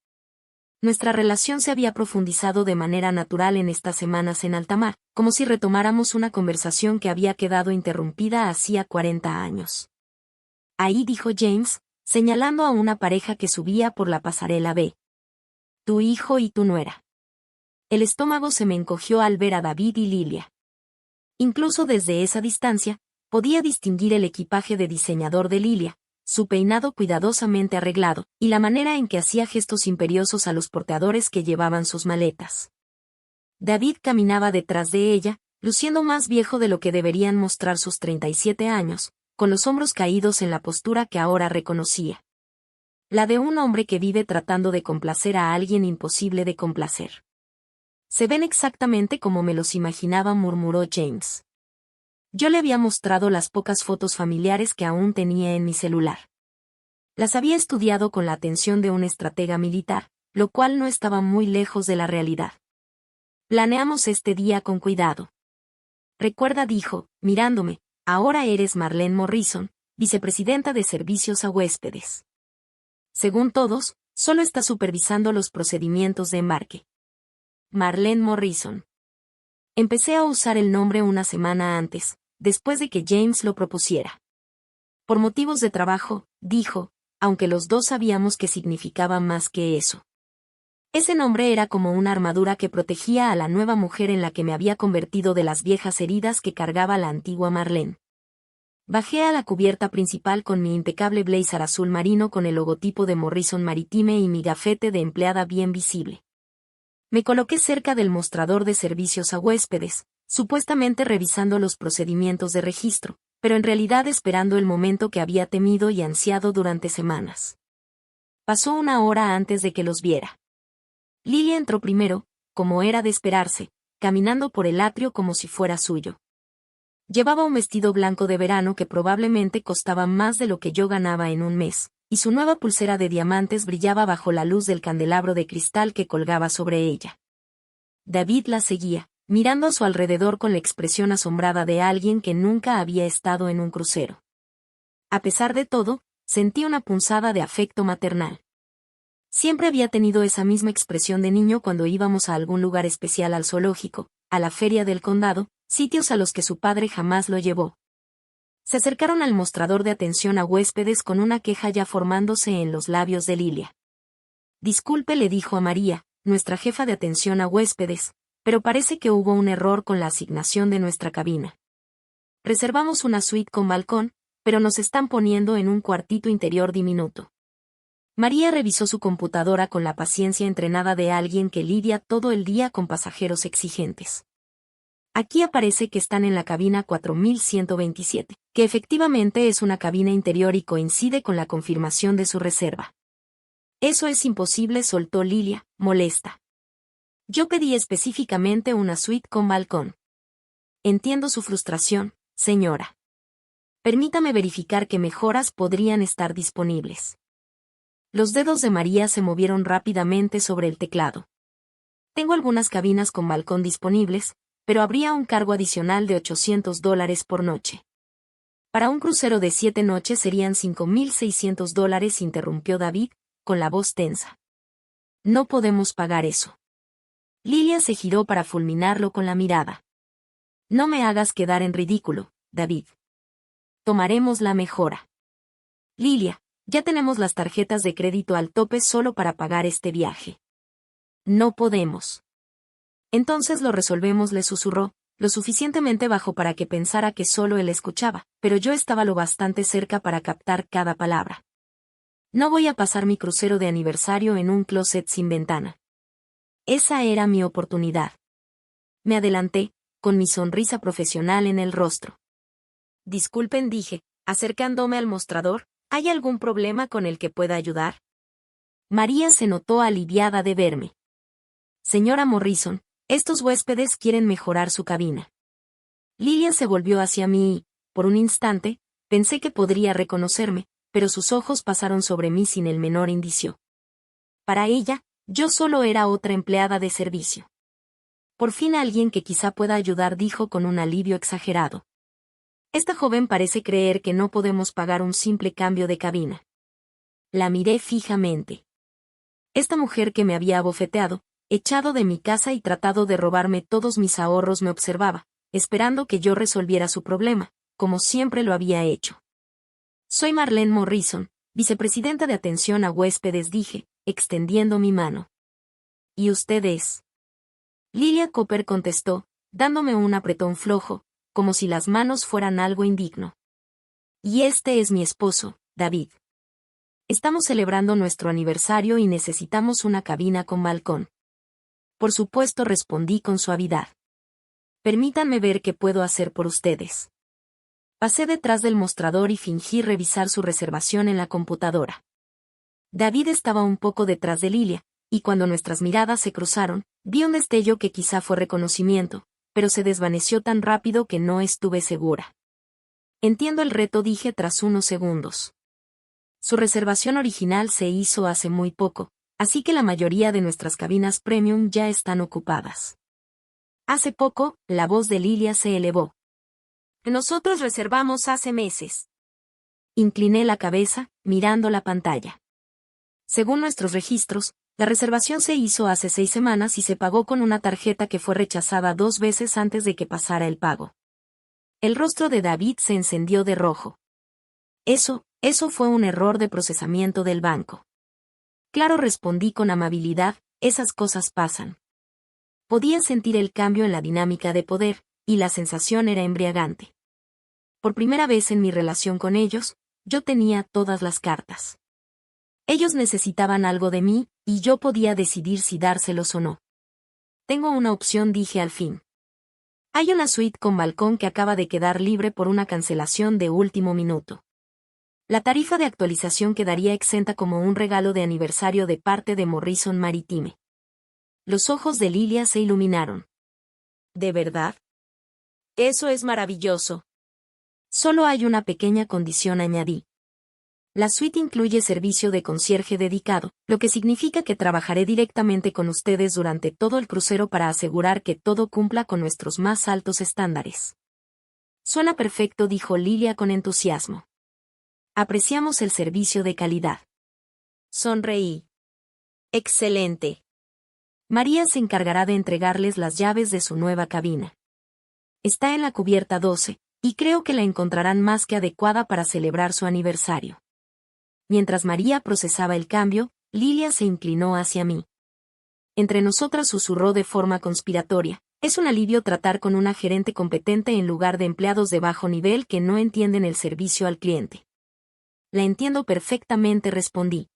Nuestra relación se había profundizado de manera natural en estas semanas en alta mar, como si retomáramos una conversación que había quedado interrumpida hacía 40 años. Ahí dijo James, señalando a una pareja que subía por la pasarela B. Tu hijo y tu nuera. El estómago se me encogió al ver a David y Lilia. Incluso desde esa distancia, podía distinguir el equipaje de diseñador de Lilia, su peinado cuidadosamente arreglado, y la manera en que hacía gestos imperiosos a los porteadores que llevaban sus maletas. David caminaba detrás de ella, luciendo más viejo de lo que deberían mostrar sus 37 años, con los hombros caídos en la postura que ahora reconocía. La de un hombre que vive tratando de complacer a alguien imposible de complacer. Se ven exactamente como me los imaginaba, murmuró James. Yo le había mostrado las pocas fotos familiares que aún tenía en mi celular. Las había estudiado con la atención de un estratega militar, lo cual no estaba muy lejos de la realidad. Planeamos este día con cuidado. Recuerda, dijo, mirándome, ahora eres Marlene Morrison, vicepresidenta de servicios a huéspedes. Según todos, solo está supervisando los procedimientos de embarque. Marlene Morrison. Empecé a usar el nombre una semana antes, después de que James lo propusiera. Por motivos de trabajo, dijo, aunque los dos sabíamos que significaba más que eso. Ese nombre era como una armadura que protegía a la nueva mujer en la que me había convertido de las viejas heridas que cargaba la antigua Marlene. Bajé a la cubierta principal con mi impecable blazer azul marino con el logotipo de Morrison Maritime y mi gafete de empleada bien visible. Me coloqué cerca del mostrador de servicios a huéspedes, supuestamente revisando los procedimientos de registro, pero en realidad esperando el momento que había temido y ansiado durante semanas. Pasó 1 hora antes de que los viera. Lilia entró primero, como era de esperarse, caminando por el atrio como si fuera suyo. Llevaba un vestido blanco de verano que probablemente costaba más de lo que yo ganaba en un mes, y su nueva pulsera de diamantes brillaba bajo la luz del candelabro de cristal que colgaba sobre ella. David la seguía, mirando a su alrededor con la expresión asombrada de alguien que nunca había estado en un crucero. A pesar de todo, sentí una punzada de afecto maternal. Siempre había tenido esa misma expresión de niño cuando íbamos a algún lugar especial, al zoológico, a la feria del condado, sitios a los que su padre jamás lo llevó. Se acercaron al mostrador de atención a huéspedes con una queja ya formándose en los labios de Lilia. Disculpe, le dijo a María, nuestra jefa de atención a huéspedes, pero parece que hubo un error con la asignación de nuestra cabina. Reservamos una suite con balcón, pero nos están poniendo en un cuartito interior diminuto. María revisó su computadora con la paciencia entrenada de alguien que lidia todo el día con pasajeros exigentes. Aquí aparece que están en la cabina 4127, que efectivamente es una cabina interior y coincide con la confirmación de su reserva. Eso es imposible, soltó Lilia, molesta. Yo pedí específicamente una suite con balcón. Entiendo su frustración, señora. Permítame verificar qué mejoras podrían estar disponibles. Los dedos de María se movieron rápidamente sobre el teclado. Tengo algunas cabinas con balcón disponibles, pero habría un cargo adicional de $800 por noche. Para un crucero de 7 noches serían $5,600, interrumpió David, con la voz tensa. No podemos pagar eso. Lilia se giró para fulminarlo con la mirada. No me hagas quedar en ridículo, David. Tomaremos la mejora. Lilia, Ya tenemos las tarjetas de crédito al tope solo para pagar este viaje. No podemos. Entonces lo resolvemos, le susurró, lo suficientemente bajo para que pensara que solo él escuchaba, pero yo estaba lo bastante cerca para captar cada palabra. No voy a pasar mi crucero de aniversario en un closet sin ventana. Esa era mi oportunidad. Me adelanté, con mi sonrisa profesional en el rostro. Disculpen, dije, acercándome al mostrador, ¿hay algún problema con el que pueda ayudar? María se notó aliviada de verme. Señora Morrison, estos huéspedes quieren mejorar su cabina. Lilia se volvió hacia mí y, por un instante, pensé que podría reconocerme, pero sus ojos pasaron sobre mí sin el menor indicio. Para ella, yo solo era otra empleada de servicio. Por fin alguien que quizá pueda ayudar, dijo con un alivio exagerado. Esta joven parece creer que no podemos pagar un simple cambio de cabina. La miré fijamente. Esta mujer que me había abofeteado, echado de mi casa y tratado de robarme todos mis ahorros, me observaba, esperando que yo resolviera su problema, como siempre lo había hecho. Soy Marlene Morrison, vicepresidenta de atención a huéspedes, dije, extendiendo mi mano. ¿Y usted es? Lilia Cooper contestó, dándome un apretón flojo, como si las manos fueran algo indigno. Y este es mi esposo, David. Estamos celebrando nuestro aniversario y necesitamos una cabina con balcón. Por supuesto, respondí con suavidad. Permítanme ver qué puedo hacer por ustedes. Pasé detrás del mostrador y fingí revisar su reservación en la computadora. David estaba un poco detrás de Lilia, y cuando nuestras miradas se cruzaron, vi un destello que quizá fue reconocimiento, pero se desvaneció tan rápido que no estuve segura. Entiendo el reto, dije tras unos segundos. Su reservación original se hizo hace muy poco, así que la mayoría de nuestras cabinas premium ya están ocupadas. Hace poco, la voz de Lilia se elevó. Nosotros reservamos hace meses. Incliné la cabeza, mirando la pantalla. Según nuestros registros, la reservación se hizo hace 6 semanas y se pagó con una tarjeta que fue rechazada 2 veces antes de que pasara el pago. El rostro de David se encendió de rojo. Eso fue un error de procesamiento del banco. Claro, respondí con amabilidad, esas cosas pasan. Podía sentir el cambio en la dinámica de poder, y la sensación era embriagante. Por primera vez en mi relación con ellos, yo tenía todas las cartas. Ellos necesitaban algo de mí, y yo podía decidir si dárselos o no. Tengo una opción, dije al fin. Hay una suite con balcón que acaba de quedar libre por una cancelación de último minuto. La tarifa de actualización quedaría exenta como un regalo de aniversario de parte de Morrison Maritime. Los ojos de Lilia se iluminaron. ¿De verdad? Eso es maravilloso. Solo hay una pequeña condición, añadí. La suite incluye servicio de concierge dedicado, lo que significa que trabajaré directamente con ustedes durante todo el crucero para asegurar que todo cumpla con nuestros más altos estándares. Suena perfecto, dijo Lilia con entusiasmo. Apreciamos el servicio de calidad. Sonreí. Excelente. María se encargará de entregarles las llaves de su nueva cabina. Está en la cubierta 12, y creo que la encontrarán más que adecuada para celebrar su aniversario. Mientras María procesaba el cambio, Lilia se inclinó hacia mí. Entre nosotras susurró de forma conspiratoria, es un alivio tratar con una gerente competente en lugar de empleados de bajo nivel que no entienden el servicio al cliente. La entiendo perfectamente, respondí.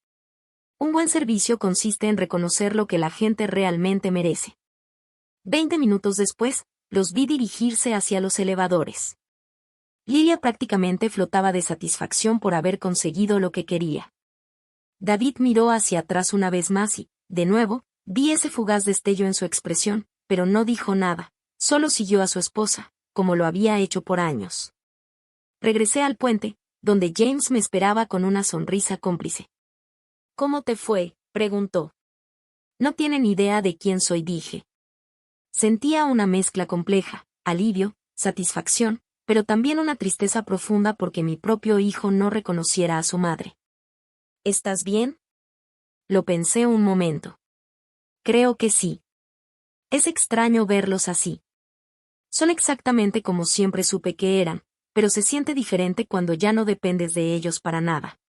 Un buen servicio consiste en reconocer lo que la gente realmente merece. 20 minutos después, los vi dirigirse hacia los elevadores. Lilia prácticamente flotaba de satisfacción por haber conseguido lo que quería. David miró hacia atrás una vez más y, de nuevo, vi ese fugaz destello en su expresión, pero no dijo nada, solo siguió a su esposa, como lo había hecho por años. Regresé al puente, donde James me esperaba con una sonrisa cómplice. ¿Cómo te fue?, preguntó. No tienen idea de quién soy, dije. Sentía una mezcla compleja, alivio, satisfacción, pero también una tristeza profunda porque mi propio hijo no reconociera a su madre. ¿Estás bien? Lo pensé un momento. Creo que sí. Es extraño verlos así. Son exactamente como siempre supe que eran, pero se siente diferente cuando ya no dependes de ellos para nada.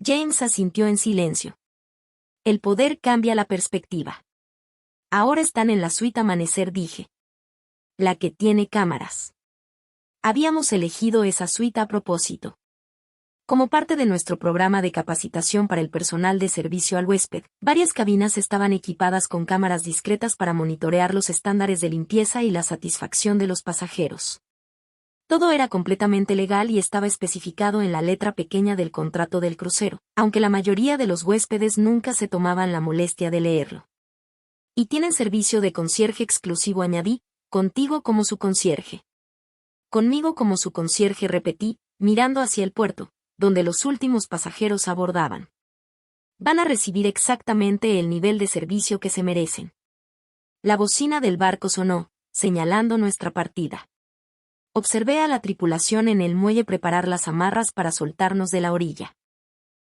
James asintió en silencio. El poder cambia la perspectiva. Ahora están en la suite Amanecer, dije. La que tiene cámaras. Habíamos elegido esa suite a propósito. Como parte de nuestro programa de capacitación para el personal de servicio al huésped, varias cabinas estaban equipadas con cámaras discretas para monitorear los estándares de limpieza y la satisfacción de los pasajeros. Todo era completamente legal y estaba especificado en la letra pequeña del contrato del crucero, aunque la mayoría de los huéspedes nunca se tomaban la molestia de leerlo. Y tienen servicio de concierge exclusivo, añadí, contigo como su concierge. Conmigo como su concierge, repetí, mirando hacia el puerto, donde los últimos pasajeros abordaban. Van a recibir exactamente el nivel de servicio que se merecen. La bocina del barco sonó, señalando nuestra partida. Observé a la tripulación en el muelle preparar las amarras para soltarnos de la orilla.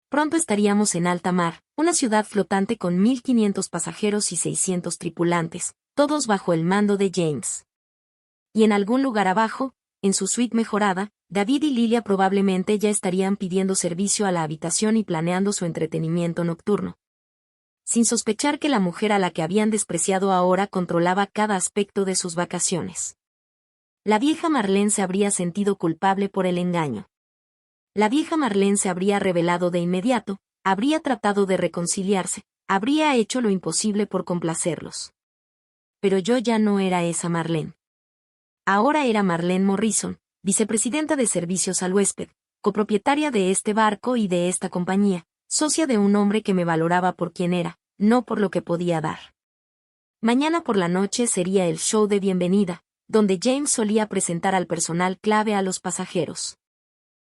Pronto estaríamos en alta mar, una ciudad flotante con 1.500 pasajeros y 600 tripulantes, todos bajo el mando de James. Y en algún lugar abajo, en su suite mejorada, David y Lilia probablemente ya estarían pidiendo servicio a la habitación y planeando su entretenimiento nocturno. Sin sospechar que la mujer a la que habían despreciado ahora controlaba cada aspecto de sus vacaciones. La vieja Marlene se habría sentido culpable por el engaño. La vieja Marlene se habría revelado de inmediato, habría tratado de reconciliarse, habría hecho lo imposible por complacerlos. Pero yo ya no era esa Marlene. Ahora era Marlene Morrison, vicepresidenta de servicios al huésped, copropietaria de este barco y de esta compañía, socia de un hombre que me valoraba por quien era, no por lo que podía dar. Mañana por la noche sería el show de bienvenida, donde James solía presentar al personal clave a los pasajeros.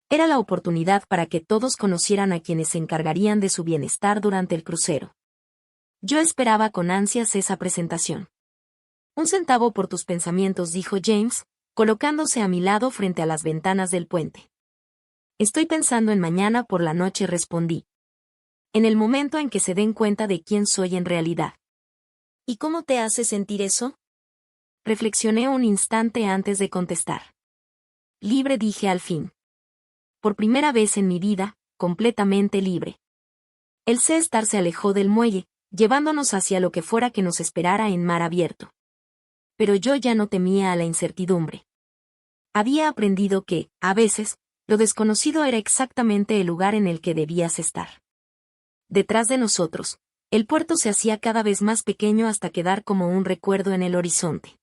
Era la oportunidad para que todos conocieran a quienes se encargarían de su bienestar durante el crucero. Yo esperaba con ansias esa presentación. 1 centavo por tus pensamientos, dijo James, colocándose a mi lado frente a las ventanas del puente. Estoy pensando en mañana por la noche, respondí. En el momento en que se den cuenta de quién soy en realidad. ¿Y cómo te hace sentir eso? Reflexioné un instante antes de contestar. Libre, dije al fin. Por primera vez en mi vida, completamente libre. El Sea-Star se alejó del muelle, llevándonos hacia lo que fuera que nos esperara en mar abierto. Pero yo ya no temía a la incertidumbre. Había aprendido que, a veces, lo desconocido era exactamente el lugar en el que debías estar. Detrás de nosotros, el puerto se hacía cada vez más pequeño hasta quedar como un recuerdo en el horizonte.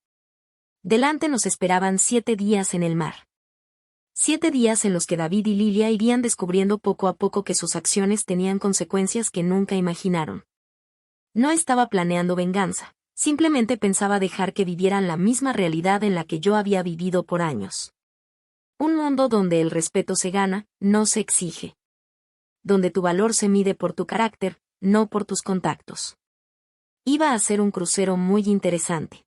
Delante nos esperaban 7 días en el mar. 7 días en los que David y Lilia irían descubriendo poco a poco que sus acciones tenían consecuencias que nunca imaginaron. No estaba planeando venganza, simplemente pensaba dejar que vivieran la misma realidad en la que yo había vivido por años. Un mundo donde el respeto se gana, no se exige. Donde tu valor se mide por tu carácter, no por tus contactos. Iba a ser un crucero muy interesante.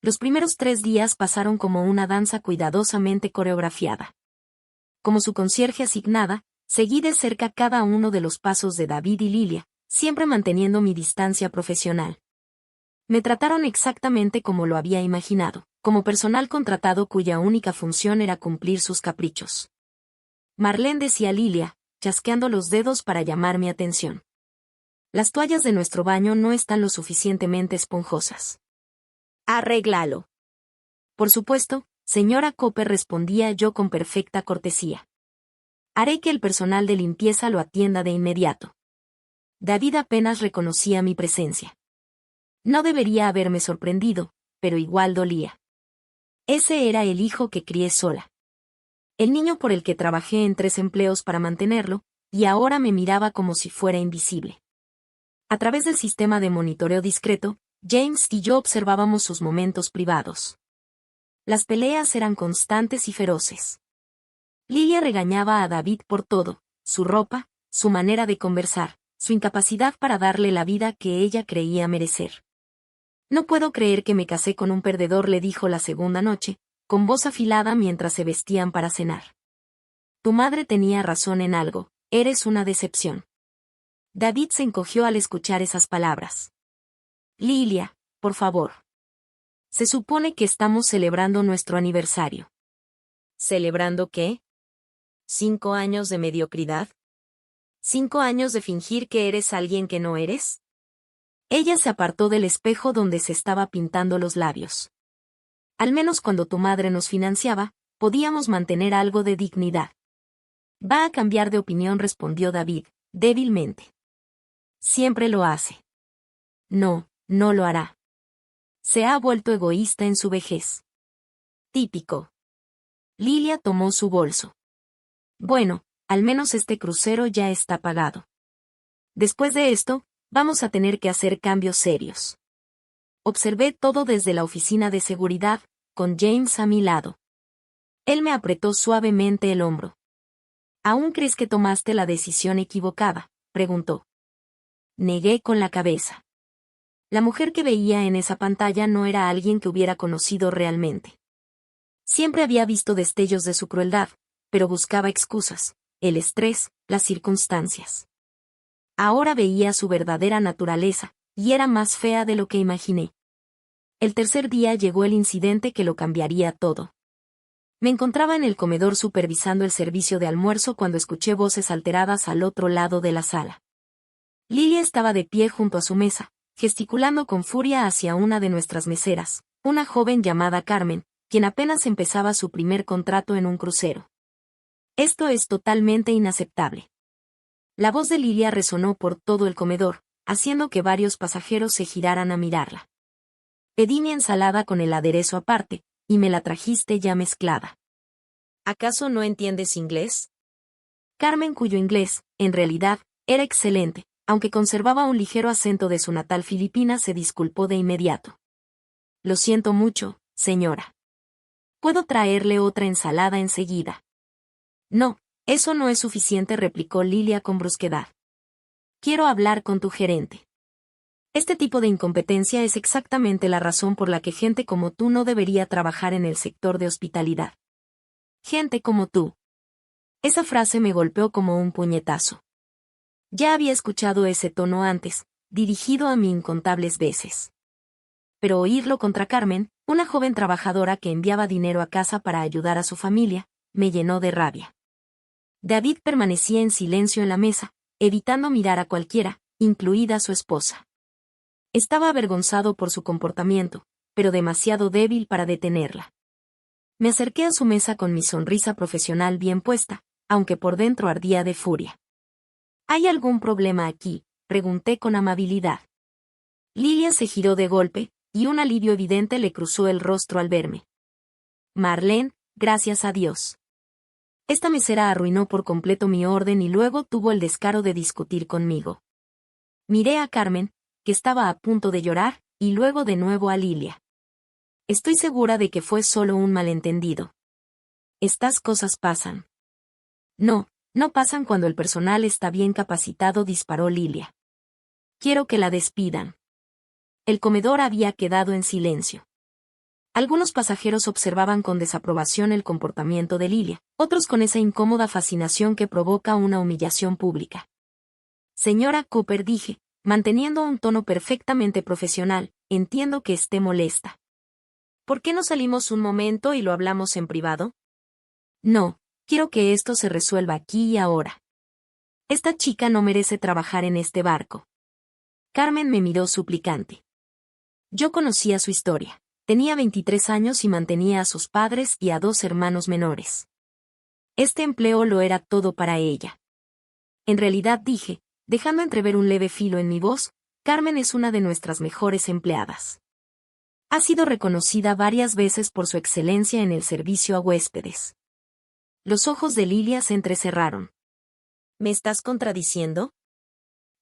Los primeros 3 días pasaron como una danza cuidadosamente coreografiada. Como su concierge asignada, seguí de cerca cada uno de los pasos de David y Lilia, siempre manteniendo mi distancia profesional. Me trataron exactamente como lo había imaginado, como personal contratado cuya única función era cumplir sus caprichos. Marlene, decía Lilia, chasqueando los dedos para llamar mi atención. Las toallas de nuestro baño no están lo suficientemente esponjosas. Arréglalo. Por supuesto, señora Cooper, respondía yo con perfecta cortesía. Haré que el personal de limpieza lo atienda de inmediato. David apenas reconocía mi presencia. No debería haberme sorprendido, pero igual dolía. Ese era el hijo que crié sola. El niño por el que trabajé en 3 empleos para mantenerlo, y ahora me miraba como si fuera invisible. A través del sistema de monitoreo discreto, James y yo observábamos sus momentos privados. Las peleas eran constantes y feroces. Lilia regañaba a David por todo, su ropa, su manera de conversar, su incapacidad para darle la vida que ella creía merecer. No puedo creer que me casé con un perdedor, le dijo la segunda noche, con voz afilada mientras se vestían para cenar. Tu madre tenía razón en algo, eres una decepción. David se encogió al escuchar esas palabras. Lilia, por favor. Se supone que estamos celebrando nuestro aniversario. ¿Celebrando qué? ¿5 años de mediocridad? ¿5 años de fingir que eres alguien que no eres? Ella se apartó del espejo donde se estaba pintando los labios. Al menos cuando tu madre nos financiaba, podíamos mantener algo de dignidad. Va a cambiar de opinión, respondió David, débilmente. Siempre lo hace. No, no lo hará. Se ha vuelto egoísta en su vejez. Típico. Lilia tomó su bolso. Bueno, al menos este crucero ya está pagado. Después de esto, vamos a tener que hacer cambios serios. Observé todo desde la oficina de seguridad, con James a mi lado. Él me apretó suavemente el hombro. ¿Aún crees que tomaste la decisión equivocada?, preguntó. Negué con la cabeza. La mujer que veía en esa pantalla no era alguien que hubiera conocido realmente. Siempre había visto destellos de su crueldad, pero buscaba excusas, el estrés, las circunstancias. Ahora veía su verdadera naturaleza, y era más fea de lo que imaginé. El tercer día llegó el incidente que lo cambiaría todo. Me encontraba en el comedor supervisando el servicio de almuerzo cuando escuché voces alteradas al otro lado de la sala. Lilia estaba de pie junto a su mesa, gesticulando con furia hacia una de nuestras meseras, una joven llamada Carmen, quien apenas empezaba su primer contrato en un crucero. Esto es totalmente inaceptable. La voz de Lilia resonó por todo el comedor, haciendo que varios pasajeros se giraran a mirarla. Pedí mi ensalada con el aderezo aparte, y me la trajiste ya mezclada. ¿Acaso no entiendes inglés? Carmen, cuyo inglés, en realidad, era excelente, aunque conservaba un ligero acento de su natal Filipina, se disculpó de inmediato. Lo siento mucho, señora. ¿Puedo traerle otra ensalada enseguida? No, eso no es suficiente, replicó Lilia con brusquedad. Quiero hablar con tu gerente. Este tipo de incompetencia es exactamente la razón por la que gente como tú no debería trabajar en el sector de hospitalidad. Gente como tú. Esa frase me golpeó como un puñetazo. Ya había escuchado ese tono antes, dirigido a mí incontables veces. Pero oírlo contra Carmen, una joven trabajadora que enviaba dinero a casa para ayudar a su familia, me llenó de rabia. David permanecía en silencio en la mesa, evitando mirar a cualquiera, incluida su esposa. Estaba avergonzado por su comportamiento, pero demasiado débil para detenerla. Me acerqué a su mesa con mi sonrisa profesional bien puesta, aunque por dentro ardía de furia. ¿Hay algún problema aquí?, pregunté con amabilidad. Lilia se giró de golpe, y un alivio evidente le cruzó el rostro al verme. Marlene, gracias a Dios. Esta mesera arruinó por completo mi orden y luego tuvo el descaro de discutir conmigo. Miré a Carmen, que estaba a punto de llorar, y luego de nuevo a Lilia. Estoy segura de que fue solo un malentendido. Estas cosas pasan. No, no pasan cuando el personal está bien capacitado, disparó Lilia. Quiero que la despidan. El comedor había quedado en silencio. Algunos pasajeros observaban con desaprobación el comportamiento de Lilia, otros con esa incómoda fascinación que provoca una humillación pública. Señora Cooper, dije, manteniendo un tono perfectamente profesional, entiendo que esté molesta. ¿Por qué no salimos un momento y lo hablamos en privado? No, quiero que esto se resuelva aquí y ahora. Esta chica no merece trabajar en este barco. Carmen me miró suplicante. Yo conocía su historia. Tenía 23 años y mantenía a sus padres y a 2 hermanos menores. Este empleo lo era todo para ella. En realidad, dije, dejando entrever un leve filo en mi voz, Carmen es una de nuestras mejores empleadas. Ha sido reconocida varias veces por su excelencia en el servicio a huéspedes. Los ojos de Lilia se entrecerraron. ¿Me estás contradiciendo?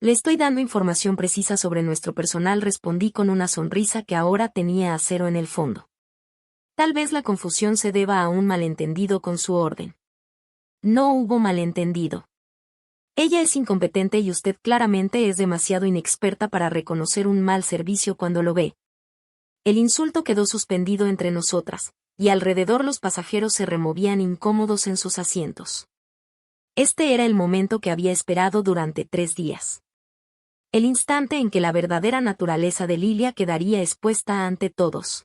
Le estoy dando información precisa sobre nuestro personal, respondí con una sonrisa que ahora tenía acero en el fondo. Tal vez la confusión se deba a un malentendido con su orden. No hubo malentendido. Ella es incompetente y usted claramente es demasiado inexperta para reconocer un mal servicio cuando lo ve. El insulto quedó suspendido entre nosotras, y alrededor los pasajeros se removían incómodos en sus asientos. Este era el momento que había esperado durante 3 días. El instante en que la verdadera naturaleza de Lilia quedaría expuesta ante todos.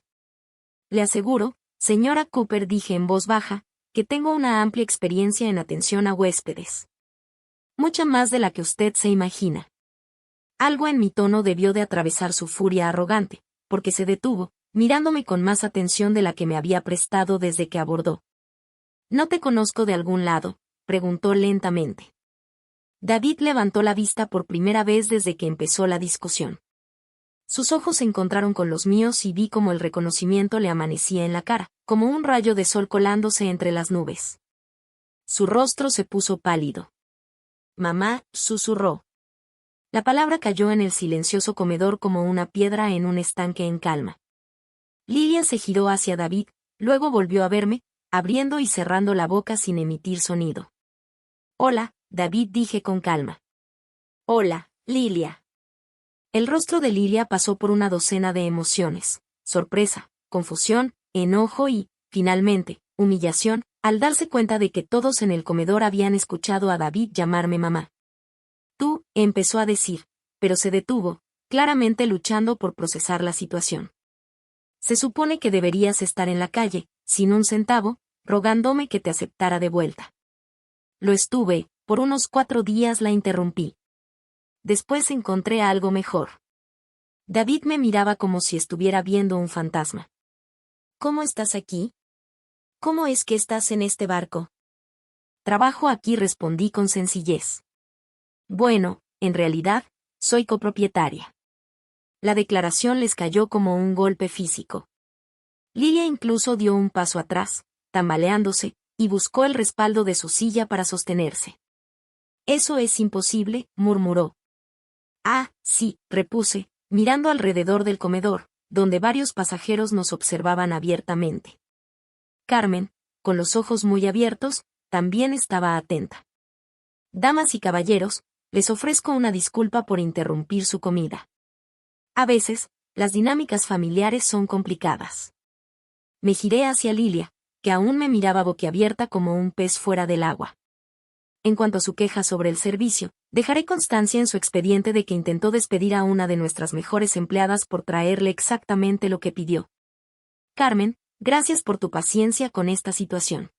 Le aseguro, señora Cooper, dije en voz baja, que tengo una amplia experiencia en atención a huéspedes. Mucha más de la que usted se imagina. Algo en mi tono debió de atravesar su furia arrogante, porque se detuvo, mirándome con más atención de la que me había prestado desde que abordó. ¿No te conozco de algún lado?, preguntó lentamente. David levantó la vista por primera vez desde que empezó la discusión. Sus ojos se encontraron con los míos y vi como el reconocimiento le amanecía en la cara, como un rayo de sol colándose entre las nubes. Su rostro se puso pálido. Mamá, susurró. La palabra cayó en el silencioso comedor como una piedra en un estanque en calma. Lilia se giró hacia David, luego volvió a verme, abriendo y cerrando la boca sin emitir sonido. Hola, David, dije con calma. Hola, Lilia. El rostro de Lilia pasó por una docena de emociones: sorpresa, confusión, enojo y, finalmente, humillación, al darse cuenta de que todos en el comedor habían escuchado a David llamarme mamá. Tú, empezó a decir, pero se detuvo, claramente luchando por procesar la situación. Se supone que deberías estar en la calle, sin un centavo, rogándome que te aceptara de vuelta. Lo estuve, por unos 4 días, la interrumpí. Después encontré algo mejor. David me miraba como si estuviera viendo un fantasma. ¿Cómo estás aquí? ¿Cómo es que estás en este barco? Trabajo aquí, respondí con sencillez. Bueno, en realidad, soy copropietaria. La declaración les cayó como un golpe físico. Lilia incluso dio un paso atrás, tambaleándose, y buscó el respaldo de su silla para sostenerse. Eso es imposible, murmuró. Ah, sí, repuse, mirando alrededor del comedor, donde varios pasajeros nos observaban abiertamente. Carmen, con los ojos muy abiertos, también estaba atenta. Damas y caballeros, les ofrezco una disculpa por interrumpir su comida. A veces, las dinámicas familiares son complicadas. Me giré hacia Lilia, que aún me miraba boquiabierta como un pez fuera del agua. En cuanto a su queja sobre el servicio, dejaré constancia en su expediente de que intentó despedir a una de nuestras mejores empleadas por traerle exactamente lo que pidió. Carmen, gracias por tu paciencia con esta situación.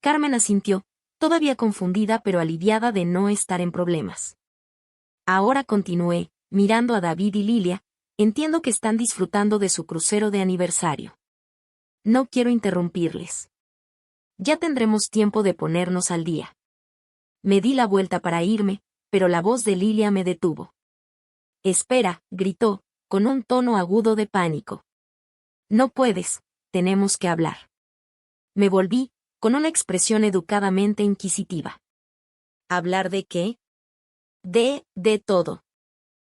Carmen asintió, todavía confundida pero aliviada de no estar en problemas. Ahora continué, mirando a David y Lilia, entiendo que están disfrutando de su crucero de aniversario. No quiero interrumpirles. Ya tendremos tiempo de ponernos al día. Me di la vuelta para irme, pero la voz de Lilia me detuvo. Espera, gritó, con un tono agudo de pánico. No puedes, tenemos que hablar. Me volví, con una expresión educadamente inquisitiva. ¿Hablar de qué? De todo.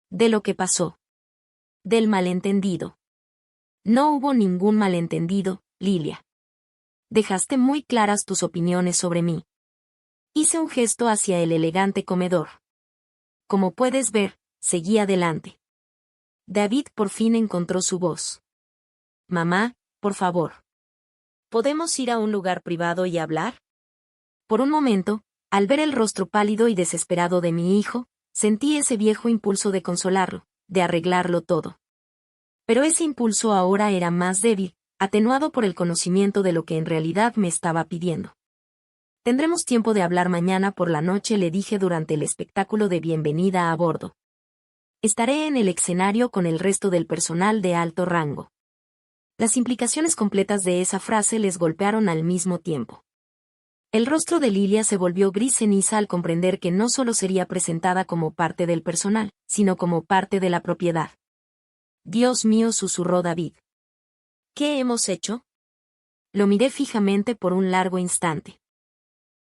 De lo que pasó. Del malentendido. No hubo ningún malentendido, Lilia. Dejaste muy claras tus opiniones sobre mí. Hice un gesto hacia el elegante comedor. Como puedes ver, seguí adelante. David por fin encontró su voz. Mamá, por favor. ¿Podemos ir a un lugar privado y hablar? Por un momento, al ver el rostro pálido y desesperado de mi hijo, sentí ese viejo impulso de consolarlo, de arreglarlo todo. Pero ese impulso ahora era más débil, atenuado por el conocimiento de lo que en realidad me estaba pidiendo. Tendremos tiempo de hablar mañana por la noche, le dije durante el espectáculo de bienvenida a bordo. Estaré en el escenario con el resto del personal de alto rango. Las implicaciones completas de esa frase les golpearon al mismo tiempo. El rostro de Lilia se volvió gris ceniza al comprender que no solo sería presentada como parte del personal, sino como parte de la propiedad. Dios mío, susurró David. ¿Qué hemos hecho? Lo miré fijamente por un largo instante.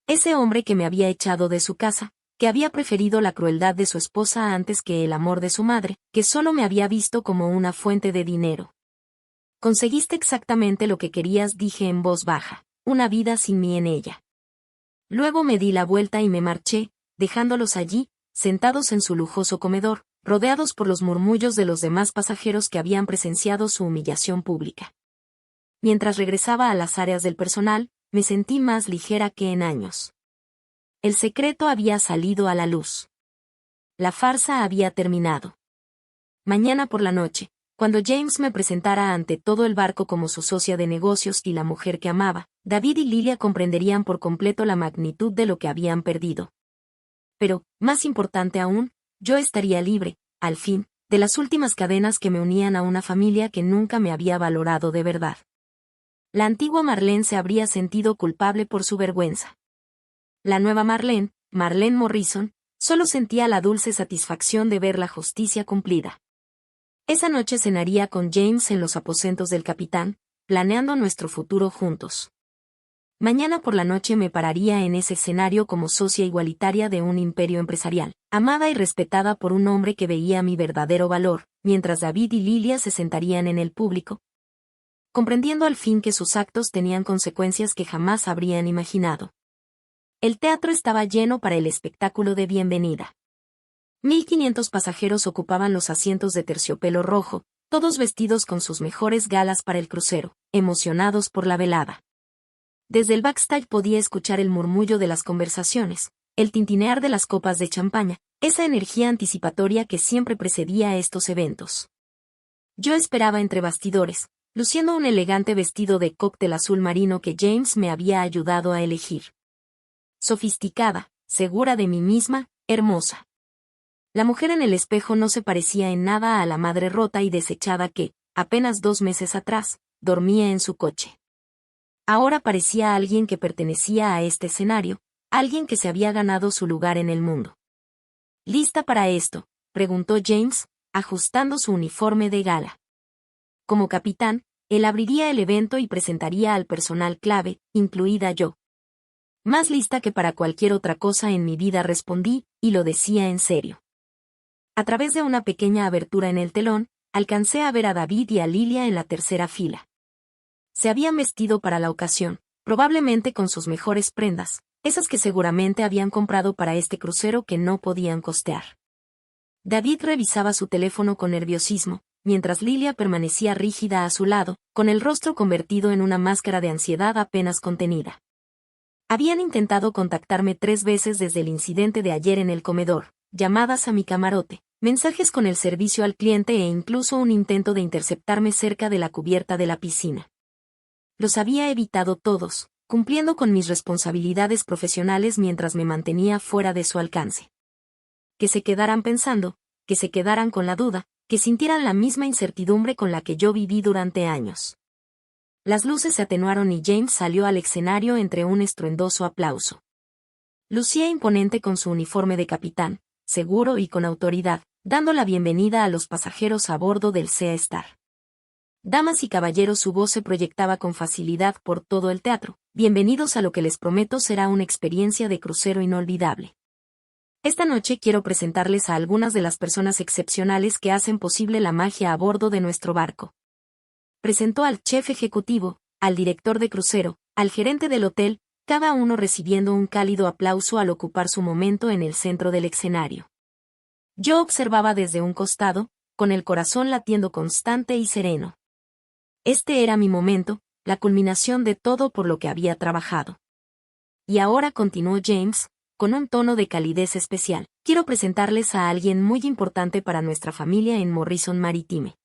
Ese hombre que me había echado de su casa, que había preferido la crueldad de su esposa antes que el amor de su madre, que solo me había visto como una fuente de dinero. Conseguiste exactamente lo que querías, dije en voz baja, una vida sin mí en ella. Luego me di la vuelta y me marché, dejándolos allí, sentados en su lujoso comedor, rodeados por los murmullos de los demás pasajeros que habían presenciado su humillación pública. Mientras regresaba a las áreas del personal, me sentí más ligera que en años. El secreto había salido a la luz. La farsa había terminado. Mañana por la noche, cuando James me presentara ante todo el barco como su socia de negocios y la mujer que amaba, David y Lilia comprenderían por completo la magnitud de lo que habían perdido. Pero, más importante aún, yo estaría libre, al fin, de las últimas cadenas que me unían a una familia que nunca me había valorado de verdad. La antigua Marlene se habría sentido culpable por su vergüenza. La nueva Marlene, Marlene Morrison, solo sentía la dulce satisfacción de ver la justicia cumplida. Esa noche cenaría con James en los aposentos del capitán, planeando nuestro futuro juntos. Mañana por la noche me pararía en ese escenario como socia igualitaria de un imperio empresarial, amada y respetada por un hombre que veía mi verdadero valor, mientras David y Lilia se sentarían en el público, comprendiendo al fin que sus actos tenían consecuencias que jamás habrían imaginado. El teatro estaba lleno para el espectáculo de bienvenida. 1500 pasajeros ocupaban los asientos de terciopelo rojo, todos vestidos con sus mejores galas para el crucero, emocionados por la velada. Desde el backstage podía escuchar el murmullo de las conversaciones, el tintinear de las copas de champaña, esa energía anticipatoria que siempre precedía a estos eventos. Yo esperaba entre bastidores, luciendo un elegante vestido de cóctel azul marino que James me había ayudado a elegir. Sofisticada, segura de mí misma, hermosa. La mujer en el espejo no se parecía en nada a la madre rota y desechada que, apenas 2 meses atrás, dormía en su coche. Ahora parecía alguien que pertenecía a este escenario, alguien que se había ganado su lugar en el mundo. ¿Lista para esto?, preguntó James, ajustando su uniforme de gala. Como capitán, él abriría el evento y presentaría al personal clave, incluida yo. Más lista que para cualquier otra cosa en mi vida, respondí, y lo decía en serio. A través de una pequeña abertura en el telón, alcancé a ver a David y a Lilia en la tercera fila. Se habían vestido para la ocasión, probablemente con sus mejores prendas, esas que seguramente habían comprado para este crucero que no podían costear. David revisaba su teléfono con nerviosismo, mientras Lilia permanecía rígida a su lado, con el rostro convertido en una máscara de ansiedad apenas contenida. Habían intentado contactarme 3 veces desde el incidente de ayer en el comedor, llamadas a mi camarote, mensajes con el servicio al cliente e incluso un intento de interceptarme cerca de la cubierta de la piscina. Los había evitado todos, cumpliendo con mis responsabilidades profesionales mientras me mantenía fuera de su alcance. Que se quedaran pensando, que se quedaran con la duda, que sintieran la misma incertidumbre con la que yo viví durante años. Las luces se atenuaron y James salió al escenario entre un estruendoso aplauso. Lucía imponente con su uniforme de capitán, seguro y con autoridad, dando la bienvenida a los pasajeros a bordo del Sea Star. Damas y caballeros, su voz se proyectaba con facilidad por todo el teatro. Bienvenidos a lo que les prometo será una experiencia de crucero inolvidable. Esta noche quiero presentarles a algunas de las personas excepcionales que hacen posible la magia a bordo de nuestro barco. Presentó al chef ejecutivo, al director de crucero, al gerente del hotel, cada uno recibiendo un cálido aplauso al ocupar su momento en el centro del escenario. Yo observaba desde un costado, con el corazón latiendo constante y sereno. Este era mi momento, la culminación de todo por lo que había trabajado. Y ahora, continuó James, con un tono de calidez especial, quiero presentarles a alguien muy importante para nuestra familia en Morrison Maritime.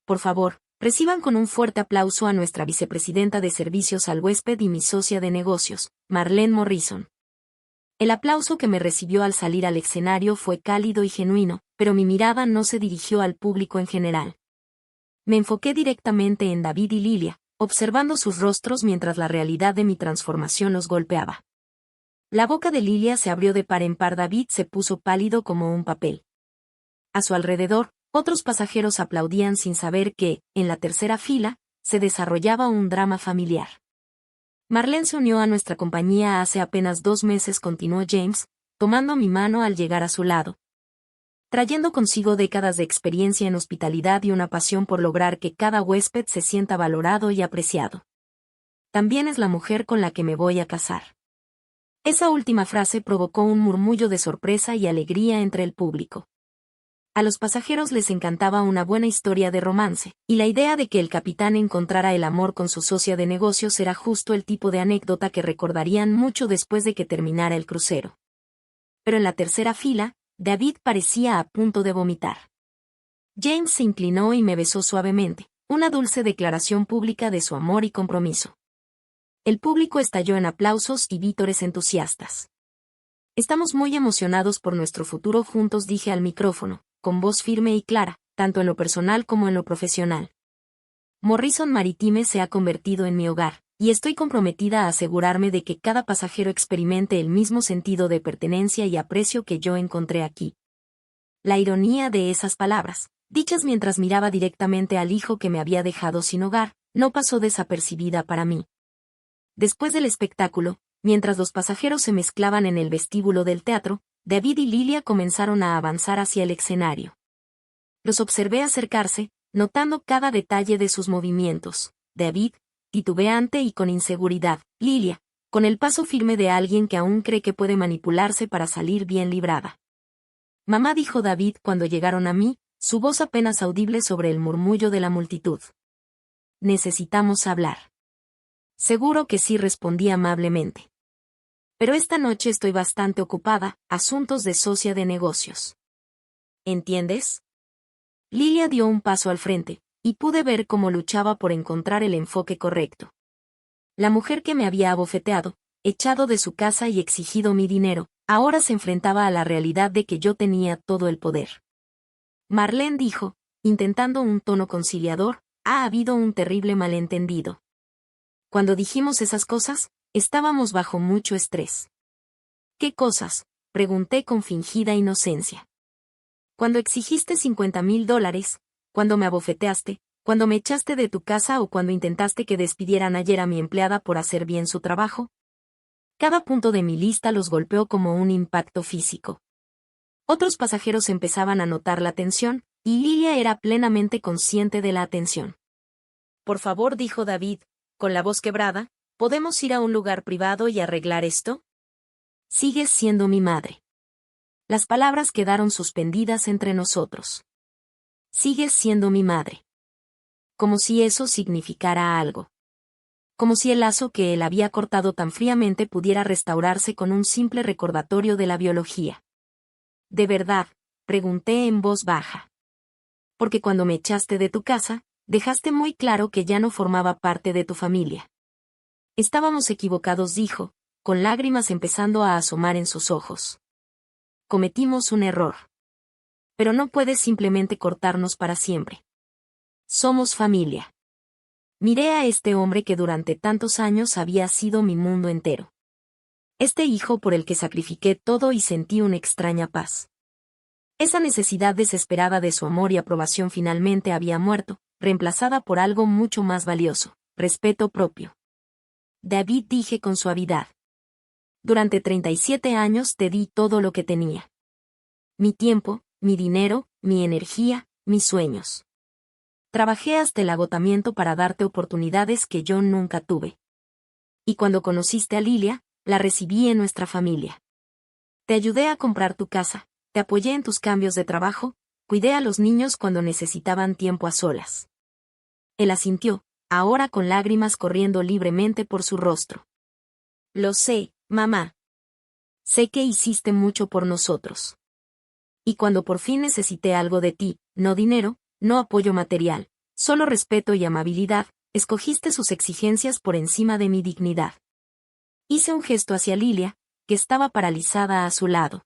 Por favor, reciban con un fuerte aplauso a nuestra vicepresidenta de Servicios al Huésped y mi socia de negocios, Marlene Morrison. El aplauso que me recibió al salir al escenario fue cálido y genuino, pero mi mirada no se dirigió al público en general. Me enfoqué directamente en David y Lilia, observando sus rostros mientras la realidad de mi transformación los golpeaba. La boca de Lilia se abrió de par en par. David se puso pálido como un papel. A su alrededor, otros pasajeros aplaudían sin saber que, en la tercera fila, se desarrollaba un drama familiar. Marlene se unió a nuestra compañía hace apenas 2 meses, continuó James, tomando mi mano al llegar a su lado, trayendo consigo décadas de experiencia en hospitalidad y una pasión por lograr que cada huésped se sienta valorado y apreciado. También es la mujer con la que me voy a casar. Esa última frase provocó un murmullo de sorpresa y alegría entre el público. A los pasajeros les encantaba una buena historia de romance, y la idea de que el capitán encontrara el amor con su socia de negocios era justo el tipo de anécdota que recordarían mucho después de que terminara el crucero. Pero en la tercera fila, David parecía a punto de vomitar. James se inclinó y me besó suavemente, una dulce declaración pública de su amor y compromiso. El público estalló en aplausos y vítores entusiastas. Estamos muy emocionados por nuestro futuro juntos, dije al micrófono, con voz firme y clara, tanto en lo personal como en lo profesional. Morrison Maritime se ha convertido en mi hogar, y estoy comprometida a asegurarme de que cada pasajero experimente el mismo sentido de pertenencia y aprecio que yo encontré aquí. La ironía de esas palabras, dichas mientras miraba directamente al hijo que me había dejado sin hogar, no pasó desapercibida para mí. Después del espectáculo, mientras los pasajeros se mezclaban en el vestíbulo del teatro, David y Lilia comenzaron a avanzar hacia el escenario. Los observé acercarse, notando cada detalle de sus movimientos. David, titubeante y con inseguridad; Lilia, con el paso firme de alguien que aún cree que puede manipularse para salir bien librada. Mamá, dijo David cuando llegaron a mí, su voz apenas audible sobre el murmullo de la multitud. Necesitamos hablar. Seguro que sí, respondí amablemente. Pero esta noche estoy bastante ocupada, asuntos de socia de negocios. ¿Entiendes? Lilia dio un paso al frente, y pude ver cómo luchaba por encontrar el enfoque correcto. La mujer que me había abofeteado, echado de su casa y exigido mi dinero, ahora se enfrentaba a la realidad de que yo tenía todo el poder. Marlene dijo, intentando un tono conciliador, ha habido un terrible malentendido. Cuando dijimos esas cosas, estábamos bajo mucho estrés. ¿Qué cosas?, pregunté con fingida inocencia. Cuando exigiste $50,000, cuando me abofeteaste, cuando me echaste de tu casa o cuando intentaste que despidieran ayer a mi empleada por hacer bien su trabajo. Cada punto de mi lista los golpeó como un impacto físico. Otros pasajeros empezaban a notar la tensión, y Lilia era plenamente consciente de la atención. Por favor, dijo David, con la voz quebrada, ¿podemos ir a un lugar privado y arreglar esto? Sigues siendo mi madre. Las palabras quedaron suspendidas entre nosotros. Sigues siendo mi madre. Como si eso significara algo. Como si el lazo que él había cortado tan fríamente pudiera restaurarse con un simple recordatorio de la biología. ¿De verdad?, pregunté en voz baja. Porque cuando me echaste de tu casa, dejaste muy claro que ya no formaba parte de tu familia. Estábamos equivocados, dijo, con lágrimas empezando a asomar en sus ojos. Cometimos un error. Pero no puedes simplemente cortarnos para siempre. Somos familia. Miré a este hombre que durante tantos años había sido mi mundo entero. Este hijo por el que sacrifiqué todo y sentí una extraña paz. Esa necesidad desesperada de su amor y aprobación finalmente había muerto, reemplazada por algo mucho más valioso, respeto propio. David, dije con suavidad. Durante 37 años te di todo lo que tenía. Mi tiempo, mi dinero, mi energía, mis sueños. Trabajé hasta el agotamiento para darte oportunidades que yo nunca tuve. Y cuando conociste a Lilia, la recibí en nuestra familia. Te ayudé a comprar tu casa, te apoyé en tus cambios de trabajo, cuidé a los niños cuando necesitaban tiempo a solas. Él asintió, ahora con lágrimas corriendo libremente por su rostro. Lo sé, mamá. Sé que hiciste mucho por nosotros. Y cuando por fin necesité algo de ti, no dinero, no apoyo material, solo respeto y amabilidad, escogiste sus exigencias por encima de mi dignidad. Hice un gesto hacia Lilia, que estaba paralizada a su lado.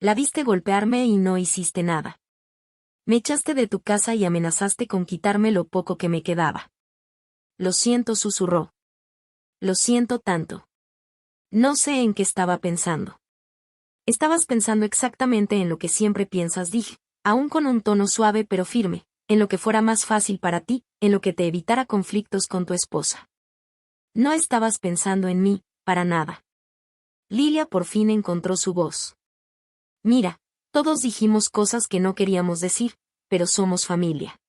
La viste golpearme y no hiciste nada. Me echaste de tu casa y amenazaste con quitarme lo poco que me quedaba. Lo siento, susurró. Lo siento tanto. No sé en qué estaba pensando. Estabas pensando exactamente en lo que siempre piensas, dije, aún con un tono suave pero firme, en lo que fuera más fácil para ti, en lo que te evitara conflictos con tu esposa. No estabas pensando en mí, para nada. Lilia por fin encontró su voz. Mira, todos dijimos cosas que no queríamos decir, pero somos familia.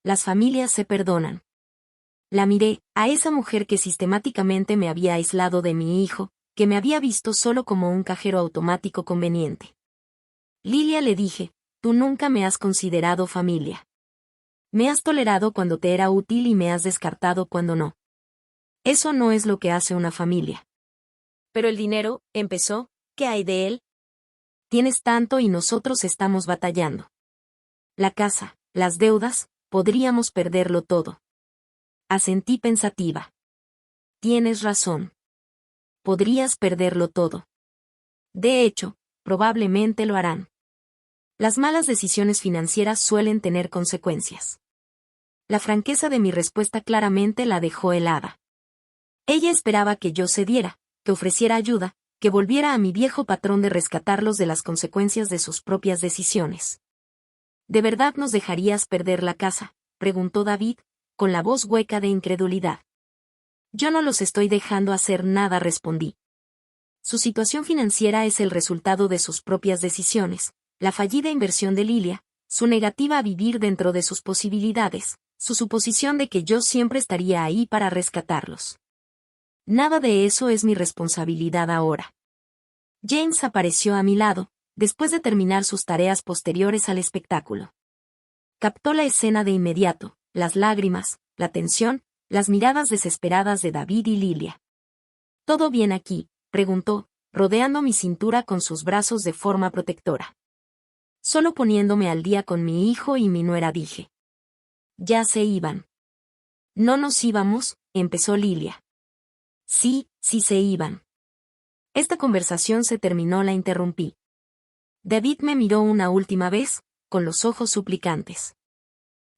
Las familias se perdonan. La miré, a esa mujer que sistemáticamente me había aislado de mi hijo, que me había visto solo como un cajero automático conveniente. Lilia, le dije, tú nunca me has considerado familia. Me has tolerado cuando te era útil y me has descartado cuando no. Eso no es lo que hace una familia. Pero el dinero, empezó, ¿qué hay de él? Tienes tanto y nosotros estamos batallando. La casa, las deudas, podríamos perderlo todo. Asentí pensativa. Tienes razón. Podrías perderlo todo. De hecho, probablemente lo harán. Las malas decisiones financieras suelen tener consecuencias. La franqueza de mi respuesta claramente la dejó helada. Ella esperaba que yo cediera, que ofreciera ayuda, que volviera a mi viejo patrón de rescatarlos de las consecuencias de sus propias decisiones. ¿De verdad nos dejarías perder la casa?, preguntó David, con la voz hueca de incredulidad. Yo no los estoy dejando hacer nada, respondí. Su situación financiera es el resultado de sus propias decisiones, la fallida inversión de Lilia, su negativa a vivir dentro de sus posibilidades, su suposición de que yo siempre estaría ahí para rescatarlos. Nada de eso es mi responsabilidad ahora. James apareció a mi lado, después de terminar sus tareas posteriores al espectáculo. Captó la escena de inmediato, las lágrimas, la tensión, las miradas desesperadas de David y Lilia. ¿Todo bien aquí?, preguntó, rodeando mi cintura con sus brazos de forma protectora. Solo poniéndome al día con mi hijo y mi nuera, dije. Ya se iban. No nos íbamos, empezó Lilia. Sí se iban. Esta conversación se terminó, la interrumpí. David me miró una última vez, con los ojos suplicantes.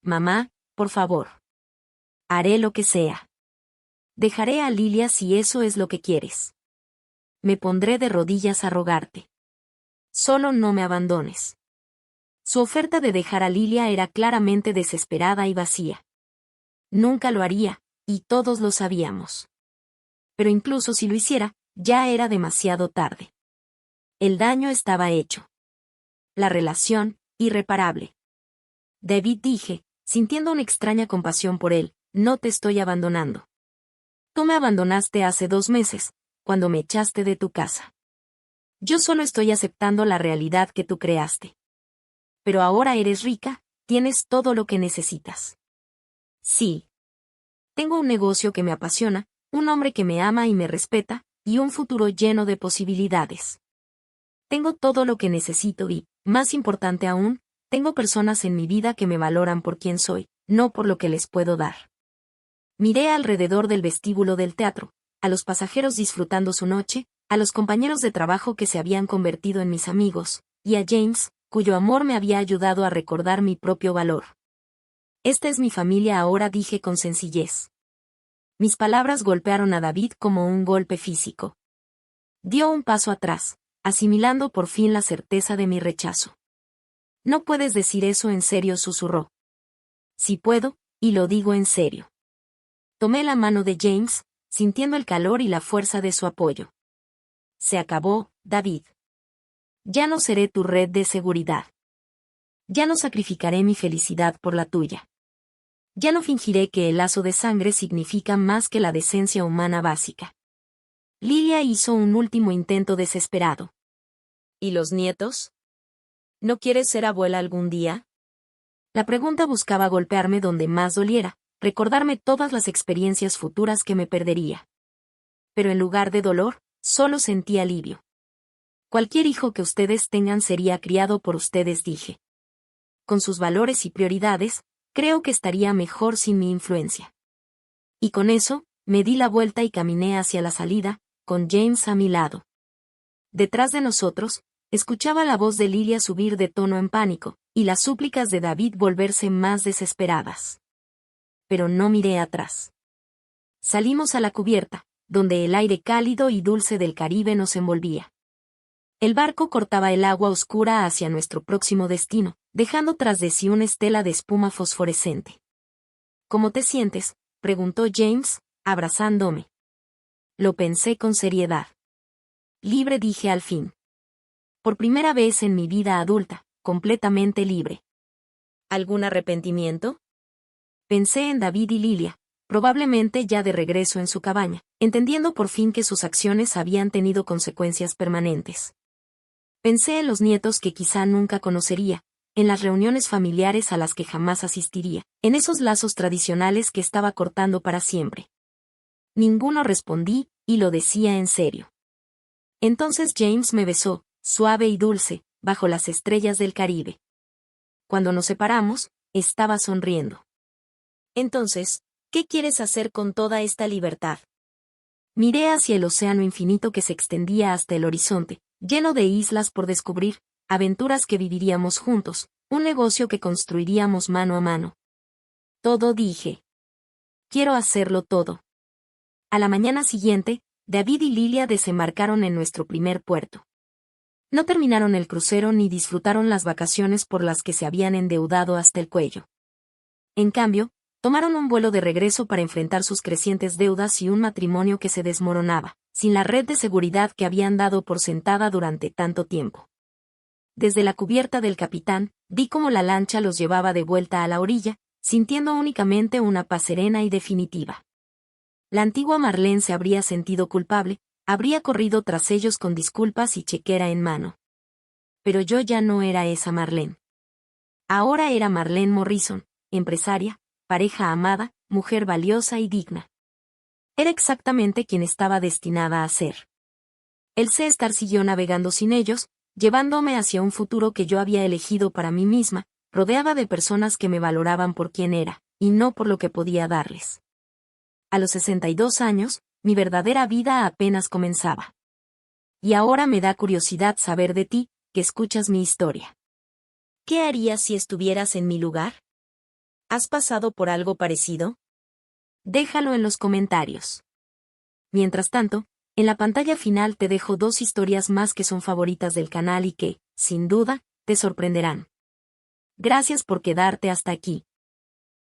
Mamá, por favor. Haré lo que sea. Dejaré a Lilia si eso es lo que quieres. Me pondré de rodillas a rogarte. Solo no me abandones. Su oferta de dejar a Lilia era claramente desesperada y vacía. Nunca lo haría, y todos lo sabíamos. Pero incluso si lo hiciera, ya era demasiado tarde. El daño estaba hecho. La relación, irreparable. David, dije, sintiendo una extraña compasión por él, no te estoy abandonando. Tú me abandonaste hace 2 meses, cuando me echaste de tu casa. Yo solo estoy aceptando la realidad que tú creaste. Pero ahora eres rica, tienes todo lo que necesitas. Sí. Tengo un negocio que me apasiona, un hombre que me ama y me respeta, y un futuro lleno de posibilidades. Tengo todo lo que necesito y, más importante aún, tengo personas en mi vida que me valoran por quien soy, no por lo que les puedo dar. Miré alrededor del vestíbulo del teatro, a los pasajeros disfrutando su noche, a los compañeros de trabajo que se habían convertido en mis amigos, y a James, cuyo amor me había ayudado a recordar mi propio valor. Esta es mi familia ahora, dije con sencillez. Mis palabras golpearon a David como un golpe físico. Dio un paso atrás, asimilando por fin la certeza de mi rechazo. No puedes decir eso en serio, susurró. Sí puedo, y lo digo en serio. Tomé la mano de James, sintiendo el calor y la fuerza de su apoyo. Se acabó, David. Ya no seré tu red de seguridad. Ya no sacrificaré mi felicidad por la tuya. Ya no fingiré que el lazo de sangre significa más que la decencia humana básica. Lilia hizo un último intento desesperado. ¿Y los nietos? ¿No quieres ser abuela algún día? La pregunta buscaba golpearme donde más doliera, recordarme todas las experiencias futuras que me perdería. Pero en lugar de dolor, solo sentí alivio. Cualquier hijo que ustedes tengan sería criado por ustedes, dije. Con sus valores y prioridades, creo que estaría mejor sin mi influencia. Y con eso, me di la vuelta y caminé hacia la salida, con James a mi lado. Detrás de nosotros, escuchaba la voz de Lilia subir de tono en pánico, y las súplicas de David volverse más desesperadas. Pero no miré atrás. Salimos a la cubierta, donde el aire cálido y dulce del Caribe nos envolvía. El barco cortaba el agua oscura hacia nuestro próximo destino, dejando tras de sí una estela de espuma fosforescente. ¿Cómo te sientes?, preguntó James, abrazándome. Lo pensé con seriedad. Libre, dije al fin. Por primera vez en mi vida adulta, completamente libre. ¿Algún arrepentimiento? Pensé en David y Lilia, probablemente ya de regreso en su cabaña, entendiendo por fin que sus acciones habían tenido consecuencias permanentes. Pensé en los nietos que quizá nunca conocería, en las reuniones familiares a las que jamás asistiría, en esos lazos tradicionales que estaba cortando para siempre. Ninguno respondí, y lo decía en serio. Entonces James me besó, suave y dulce, bajo las estrellas del Caribe. Cuando nos separamos, estaba sonriendo. Entonces, ¿qué quieres hacer con toda esta libertad? Miré hacia el océano infinito que se extendía hasta el horizonte, lleno de islas por descubrir, aventuras que viviríamos juntos, un negocio que construiríamos mano a mano. Todo dije. Quiero hacerlo todo. A la mañana siguiente, David y Lilia desembarcaron en nuestro primer puerto. No terminaron el crucero ni disfrutaron las vacaciones por las que se habían endeudado hasta el cuello. En cambio, tomaron un vuelo de regreso para enfrentar sus crecientes deudas y un matrimonio que se desmoronaba, sin la red de seguridad que habían dado por sentada durante tanto tiempo. Desde la cubierta del capitán, vi cómo la lancha los llevaba de vuelta a la orilla, sintiendo únicamente una paz serena y definitiva. La antigua Marlene se habría sentido culpable, habría corrido tras ellos con disculpas y chequera en mano. Pero yo ya no era esa Marlene. Ahora era Marlene Morrison, empresaria, pareja amada, mujer valiosa y digna. Era exactamente quien estaba destinada a ser. El C-Star siguió navegando sin ellos, llevándome hacia un futuro que yo había elegido para mí misma, rodeada de personas que me valoraban por quien era, y no por lo que podía darles. A los 62 años, mi verdadera vida apenas comenzaba. Y ahora me da curiosidad saber de ti, que escuchas mi historia. ¿Qué harías si estuvieras en mi lugar? ¿Has pasado por algo parecido? Déjalo en los comentarios. Mientras tanto, en la pantalla final te dejo 2 historias más que son favoritas del canal y que, sin duda, te sorprenderán. Gracias por quedarte hasta aquí.